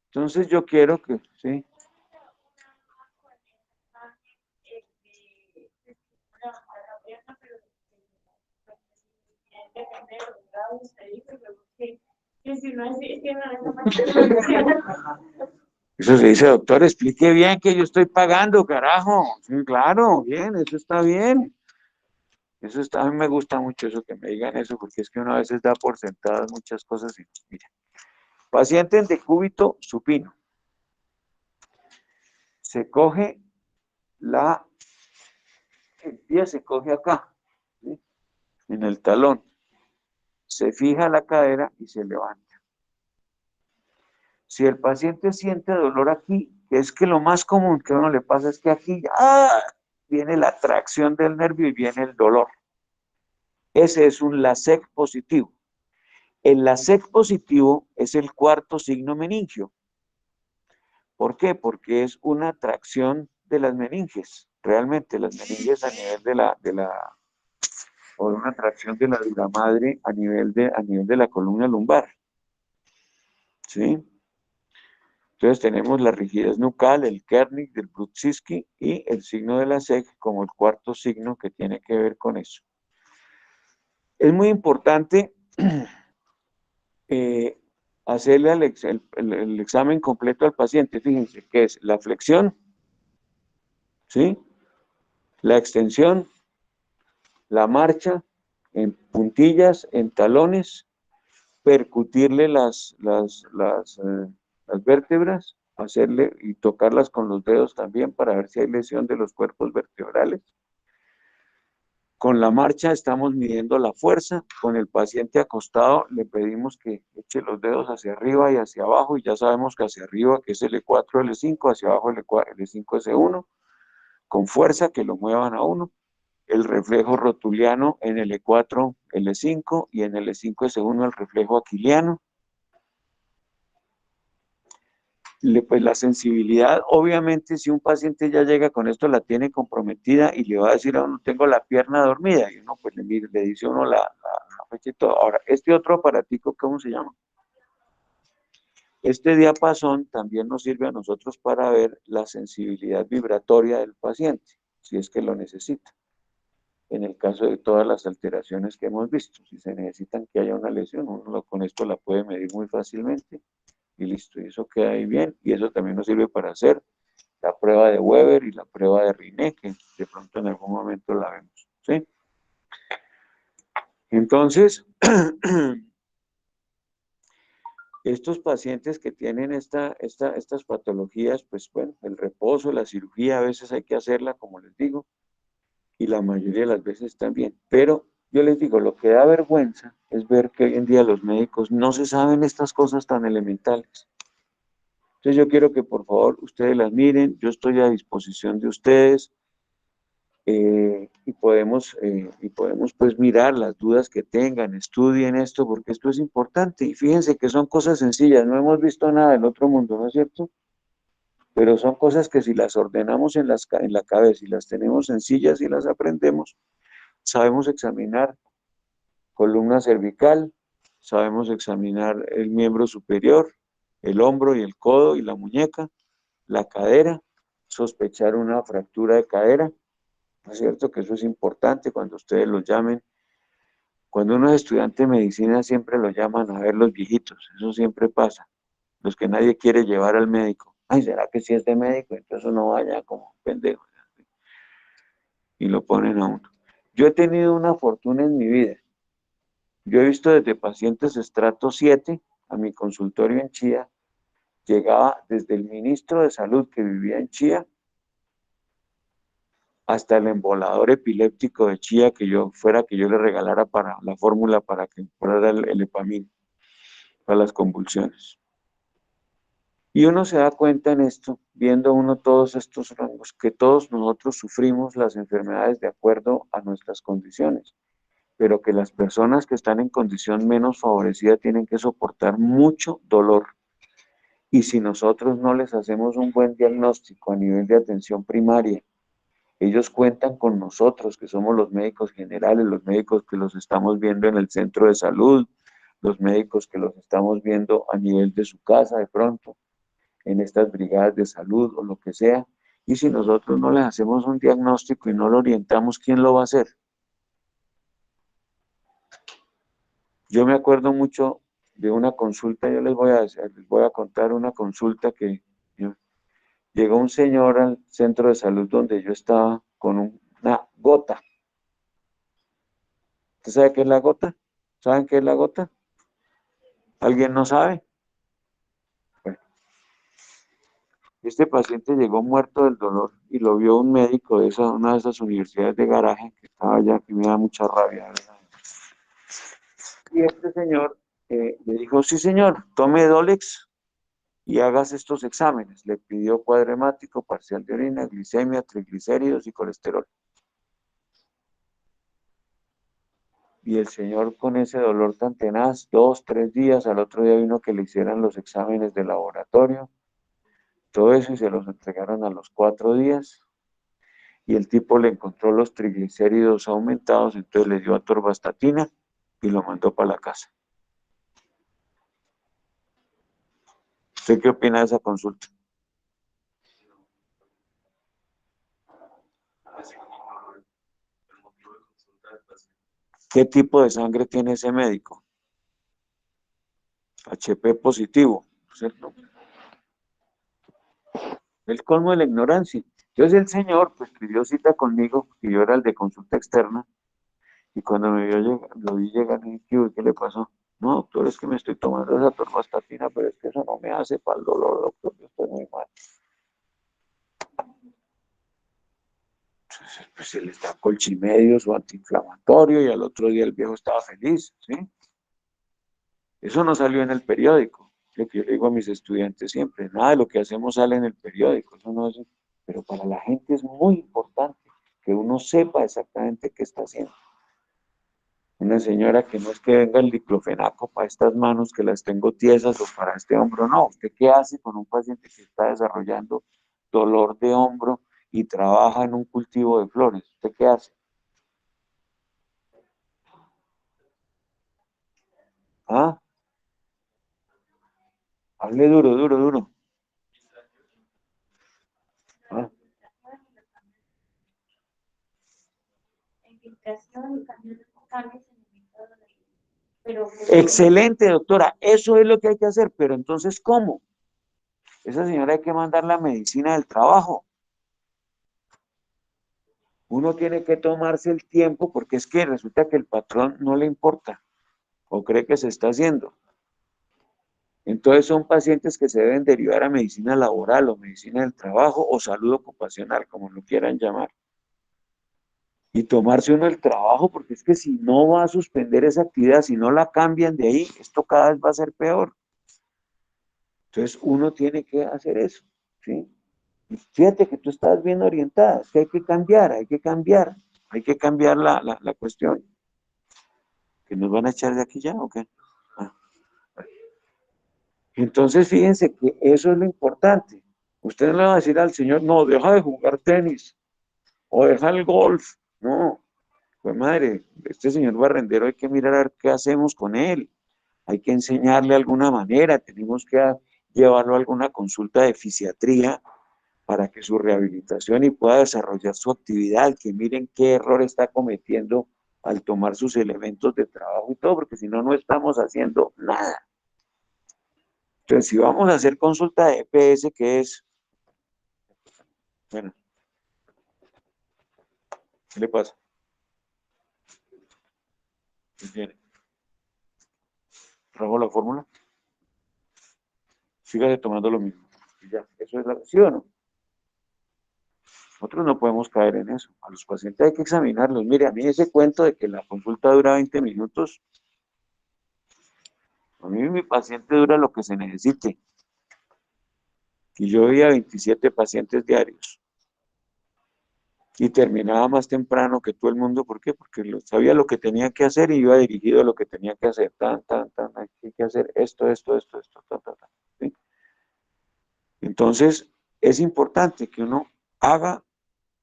Entonces yo quiero que, ¿sí? Eso se dice, doctor, explique bien que yo estoy pagando, carajo. Sí, claro, bien, eso está bien. Eso está, a mí me gusta mucho eso, que me digan eso, porque es que uno a veces da por sentadas muchas cosas. Y, mira, paciente en decúbito supino. Se coge el pie se coge acá, ¿sí? En el talón. Se fija la cadera y se levanta. Si el paciente siente dolor aquí, que es que lo más común que a uno le pasa es que aquí viene la tracción del nervio y viene el dolor. Ese es un LASEC positivo. El LASEC positivo es el cuarto signo meningio. ¿Por qué? Porque es una tracción de las meninges. Realmente las meninges a nivel o una tracción de la dura madre a nivel de la columna lumbar. ¿Sí? Entonces tenemos la rigidez nucal, el Kernig del Brudzinski y el signo de la SEC como el cuarto signo que tiene que ver con eso. Es muy importante hacerle el examen completo al paciente. Fíjense que es la flexión, ¿sí? La extensión, la marcha en puntillas, en talones, percutirle las vértebras, hacerle y tocarlas con los dedos también para ver si hay lesión de los cuerpos vertebrales. Con la marcha estamos midiendo la fuerza, con el paciente acostado le pedimos que eche los dedos hacia arriba y hacia abajo, y ya sabemos que hacia arriba que es L4, L5, hacia abajo L5, S1, con fuerza que lo muevan a uno. El reflejo rotuliano en L4, L5 y en L5, S1 el reflejo aquiliano. Pues la sensibilidad, obviamente, si un paciente ya llega con esto, la tiene comprometida y le va a decir a uno, tengo la pierna dormida, y uno pues le dice a uno la fecha y todo. Ahora, este otro aparatico, ¿cómo se llama? Este diapasón también nos sirve a nosotros para ver la sensibilidad vibratoria del paciente, si es que lo necesita. En el caso de todas las alteraciones que hemos visto, si se necesitan que haya una lesión, uno con esto la puede medir muy fácilmente. Y listo, y eso queda ahí bien, y eso también nos sirve para hacer la prueba de Weber y la prueba de Riné, que de pronto en algún momento la vemos, ¿sí? Entonces, estos pacientes que tienen estas patologías, pues bueno, el reposo, la cirugía a veces hay que hacerla, como les digo, y la mayoría de las veces están bien. Pero yo les digo, lo que da vergüenza es ver que hoy en día los médicos no se saben estas cosas tan elementales. Entonces yo quiero que por favor ustedes las miren, yo estoy a disposición de ustedes y podemos pues mirar las dudas que tengan, estudien esto porque esto es importante y fíjense que son cosas sencillas, no hemos visto nada del otro mundo, ¿no es cierto? Pero son cosas que si las ordenamos en la cabeza y las tenemos sencillas y las aprendemos, sabemos examinar columna cervical, sabemos examinar el miembro superior, el hombro y el codo y la muñeca, la cadera, sospechar una fractura de cadera, ¿no es cierto? Que eso es importante cuando ustedes lo llamen. Cuando uno es estudiante de medicina siempre lo llaman a ver los viejitos, eso siempre pasa. Los que nadie quiere llevar al médico. Ay, ¿será que sí es de médico? Entonces uno vaya como pendejo. Y lo ponen a uno. Yo he tenido una fortuna en mi vida. Yo he visto desde pacientes estrato 7 a mi consultorio en Chía, llegaba desde el ministro de Salud que vivía en Chía hasta el embolador epiléptico de Chía que yo le regalara para la fórmula para que fuera el Epamil para las convulsiones. Y uno se da cuenta en esto, viendo uno todos estos rangos, que todos nosotros sufrimos las enfermedades de acuerdo a nuestras condiciones, pero que las personas que están en condición menos favorecida tienen que soportar mucho dolor. Y si nosotros no les hacemos un buen diagnóstico a nivel de atención primaria, ellos cuentan con nosotros, que somos los médicos generales, los médicos que los estamos viendo en el centro de salud, los médicos que los estamos viendo a nivel de su casa de pronto, en estas brigadas de salud o lo que sea. Y si nosotros no les hacemos un diagnóstico y no lo orientamos, ¿quién lo va a hacer? Yo me acuerdo mucho de una consulta, yo les voy a contar una consulta que llegó un señor al centro de salud donde yo estaba con una gota. ¿Usted sabe qué es la gota? ¿Saben qué es la gota? ¿Alguien no sabe? Bueno, este paciente llegó muerto del dolor y lo vio un médico de una de esas universidades de garaje que estaba allá, que me da mucha rabia, ¿verdad? Y este señor le dijo, sí señor, tome Dolex y hagas estos exámenes. Le pidió cuadro hemático, parcial de orina, glicemia, triglicéridos y colesterol. Y el señor con ese dolor tan tenaz, 2, 3 días, al otro día vino que le hicieran los exámenes de laboratorio, todo eso y se los entregaron a los 4 días. Y el tipo le encontró los triglicéridos aumentados, entonces le dio atorvastatina y lo mandó para la casa. ¿Usted qué opina de esa consulta? ¿Qué tipo de sangre tiene ese médico? HP positivo, ¿cierto? El colmo de la ignorancia. Entonces el señor pues pidió cita conmigo, y yo era el de consulta externa, y cuando me vio llegar, lo vi llegar y dije, ¿qué le pasó? No, doctor, es que me estoy tomando esa atorvastatina, pero es que eso no me hace para el dolor, doctor, yo estoy muy mal. Entonces, pues él está colchimedio, su antiinflamatorio, y al otro día el viejo estaba feliz, ¿sí? Eso no salió en el periódico. Lo que yo le digo a mis estudiantes siempre, nada de lo que hacemos sale en el periódico, eso no es, pero para la gente es muy importante que uno sepa exactamente qué está haciendo. Una señora que no es que venga el diclofenaco para estas manos que las tengo tiesas o para este hombro, no. ¿Usted qué hace con un paciente que está desarrollando dolor de hombro y trabaja en un cultivo de flores? ¿Usted qué hace? ¿Ah? Hable duro, duro, duro. ¿Ah? Infiltración, cambios en el método pero Excelente, doctora. Eso es lo que hay que hacer, pero entonces, ¿cómo? esa señora hay que mandarla a medicina del trabajo. Uno tiene que tomarse el tiempo porque es que resulta que el patrón no le importa o cree que se está haciendo. Entonces son pacientes que se deben derivar a medicina laboral o medicina del trabajo o salud ocupacional, como lo quieran llamar. Y tomarse uno el trabajo, porque es que si no va a suspender esa actividad, si no la cambian de ahí, esto cada vez va a ser peor. Entonces uno tiene que hacer eso, ¿sí? Y fíjate que tú estás bien orientada, es que hay que cambiar, hay que cambiar la cuestión. ¿Que nos van a echar de aquí ya o qué? Ah. Entonces fíjense que eso es lo importante. Usted no le va a decir al señor, no, deja de jugar tenis o deja el golf. No, pues madre, este señor barrendero hay que mirar a ver qué hacemos con él. Hay que enseñarle alguna manera, tenemos que llevarlo a alguna consulta de fisiatría para que su rehabilitación y pueda desarrollar su actividad, que miren qué error está cometiendo al tomar sus elementos de trabajo y todo, porque si no, no estamos haciendo nada. Entonces, si vamos a hacer consulta de EPS, ¿qué es? Bueno, ¿qué le pasa? ¿Qué tiene? ¿Trajo la fórmula? Sígase tomando lo mismo. Y ya, eso es la, ¿sí o no? Nosotros no podemos caer en eso. A los pacientes hay que examinarlos. Mire, a mí ese cuento de que la consulta dura 20 minutos, a mí mi paciente dura lo que se necesite. Y yo veía 27 pacientes diarios. Y terminaba más temprano que todo el mundo. ¿Por qué? Porque sabía lo que tenía que hacer y iba dirigido a lo que tenía que hacer. Hay que hacer esto, ¿sí? Entonces, es importante que uno haga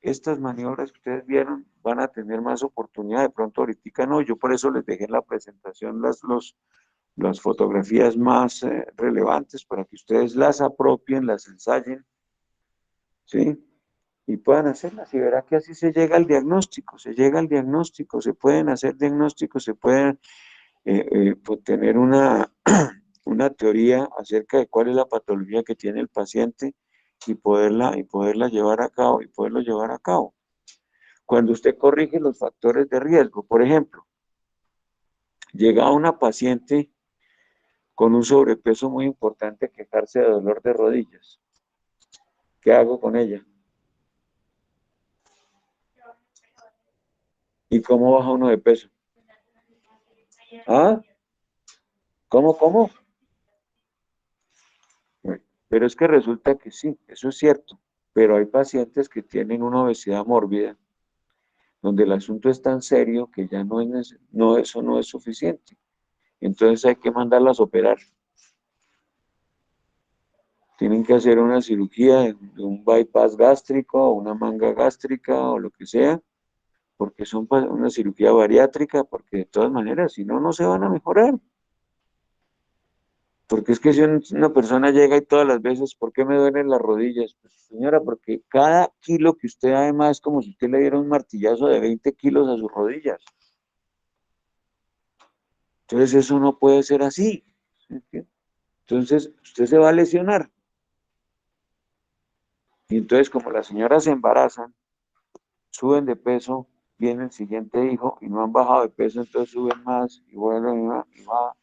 estas maniobras que ustedes vieron, van a tener más oportunidad. De pronto ahorita no, yo por eso les dejé en la presentación las fotografías más relevantes para que ustedes las apropien, las ensayen, ¿sí? Y puedan hacerlas y verá que así se llega al diagnóstico, se pueden hacer diagnósticos, se pueden pues, tener una teoría acerca de cuál es la patología que tiene el paciente y poderla llevar a cabo, y poderlo llevar a cabo. Cuando usted corrige los factores de riesgo, por ejemplo, llega una paciente con un sobrepeso muy importante a quejarse de dolor de rodillas. ¿Qué hago con ella? ¿Y cómo baja uno de peso? ¿Ah? ¿Cómo? Bueno, pero es que resulta que sí, eso es cierto, pero hay pacientes que tienen una obesidad mórbida, donde el asunto es tan serio que ya no, eso no es suficiente. Entonces hay que mandarlas a operar. Tienen que hacer una cirugía de un bypass gástrico o una manga gástrica o lo que sea, porque son una cirugía bariátrica, porque de todas maneras, si no, no se van a mejorar. Porque es que si una persona llega y todas las veces, ¿por qué me duelen las rodillas? Pues, señora, porque cada kilo que usted además es como si usted le diera un martillazo de 20 kilos a sus rodillas. Entonces eso no puede ser así. ¿Sí? Entonces usted se va a lesionar. Y entonces como las señoras se embarazan, suben de peso, viene el siguiente hijo y no han bajado de peso, entonces suben más y vuelven y va.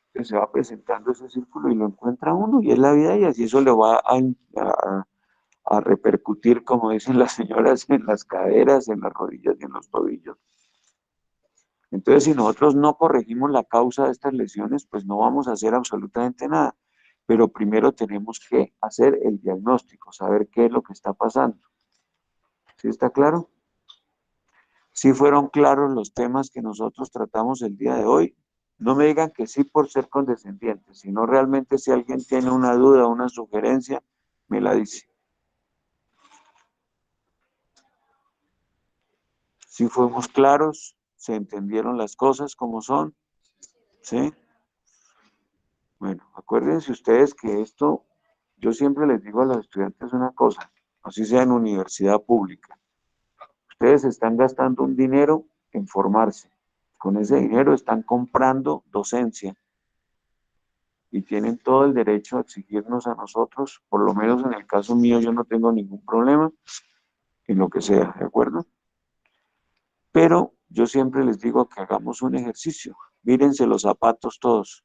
Entonces se va presentando ese círculo y lo encuentra uno y es la vida y así eso le va a repercutir, como dicen las señoras, en las caderas, en las rodillas y en los tobillos. Entonces, si nosotros no corregimos la causa de estas lesiones, pues no vamos a hacer absolutamente nada. Pero primero tenemos que hacer el diagnóstico, saber qué es lo que está pasando. ¿Sí está claro? ¿Sí fueron claros los temas que nosotros tratamos el día de hoy? No me digan que sí por ser condescendientes, sino realmente si alguien tiene una duda, una sugerencia, me la dice. ¿Sí fuimos claros? ¿Se entendieron las cosas como son? ¿Sí? Bueno, acuérdense ustedes que esto, yo siempre les digo a los estudiantes una cosa, así sea en universidad pública. Ustedes están gastando un dinero en formarse. Con ese dinero están comprando docencia. y tienen todo el derecho a exigirnos a nosotros, por lo menos en el caso mío yo no tengo ningún problema en lo que sea, ¿de acuerdo? Pero yo siempre les digo que hagamos un ejercicio. Mírense los zapatos todos.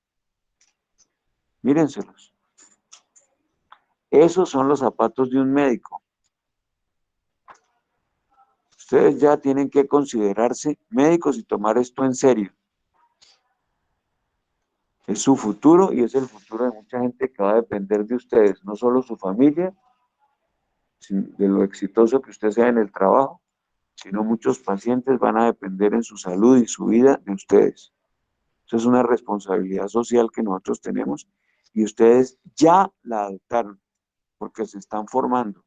Mírenselos. Esos son los zapatos de un médico. Ustedes ya tienen que considerarse médicos y tomar esto en serio. Es su futuro y es el futuro de mucha gente que va a depender de ustedes, no solo su familia, de lo exitoso que usted sea en el trabajo, sino muchos pacientes van a depender en su salud y su vida de ustedes. Eso es una responsabilidad social que nosotros tenemos y ustedes ya la adoptaron porque se están formando.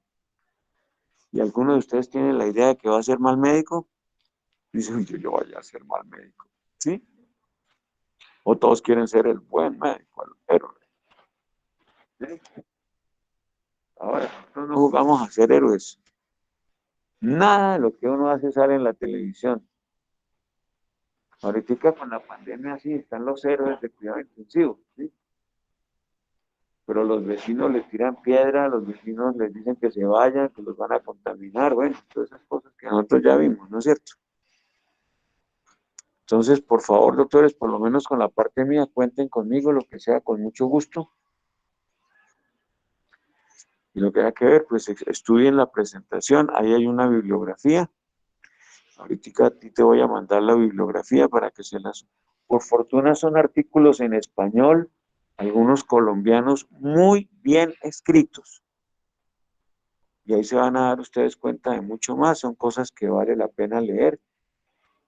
Y algunos de ustedes tienen la idea de que va a ser mal médico, dicen yo vaya a ser mal médico, ¿sí? O todos quieren ser el buen médico, el héroe. ¿Sí? Ahora, nosotros no jugamos a ser héroes. Nada de lo que uno hace sale en la televisión. Ahorita con la pandemia sí están los héroes de cuidado intensivo, ¿sí? Pero los vecinos les tiran piedra, los vecinos les dicen que se vayan, que los van a contaminar, bueno, todas esas cosas que nosotros ya vimos, ¿no es cierto? Entonces, por favor, doctores, por lo menos con la parte mía, cuenten conmigo, lo que sea, con mucho gusto. Y lo que haya que ver, pues estudien la presentación, ahí hay una bibliografía. Ahorita a ti te voy a mandar la bibliografía para que se las... Por fortuna son artículos en español, algunos colombianos muy bien escritos. Y ahí se van a dar ustedes cuenta de mucho más, son cosas que vale la pena leer.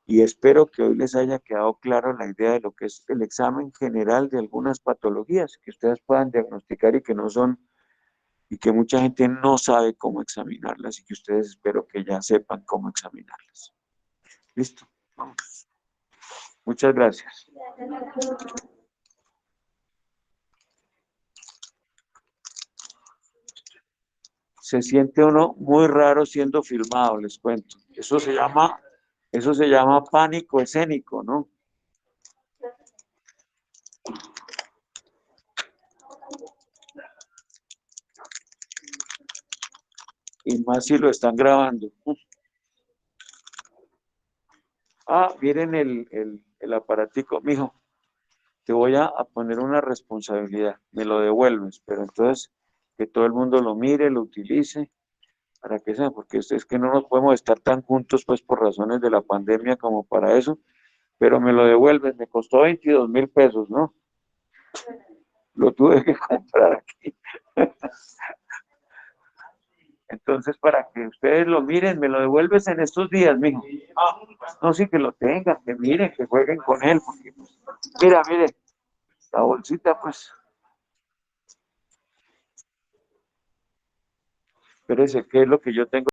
Y espero que hoy les haya quedado claro la idea de lo que es el examen general de algunas patologías que ustedes puedan diagnosticar y que no son, y que mucha gente no sabe cómo examinarlas y que ustedes espero que ya sepan cómo examinarlas. Listo, vamos. Muchas gracias. Se siente uno muy raro siendo filmado, les cuento. Eso se llama pánico escénico, ¿no? Y más si lo están grabando. Ah, miren el aparatico, mijo. Te voy a poner una responsabilidad, me lo devuelves, pero entonces que todo el mundo lo mire, lo utilice, para que sea, porque es que no nos podemos estar tan juntos, pues por razones de la pandemia como para eso, pero me lo devuelves, me costó 22.000 pesos, ¿no? Lo tuve que comprar aquí. Entonces, para que ustedes lo miren, me lo devuelves en estos días, mijo. No, sí, que lo tengan, que miren, que jueguen con él, porque, pues, mira, mire, la bolsita, pues. Espérese, ¿qué es lo que yo tengo?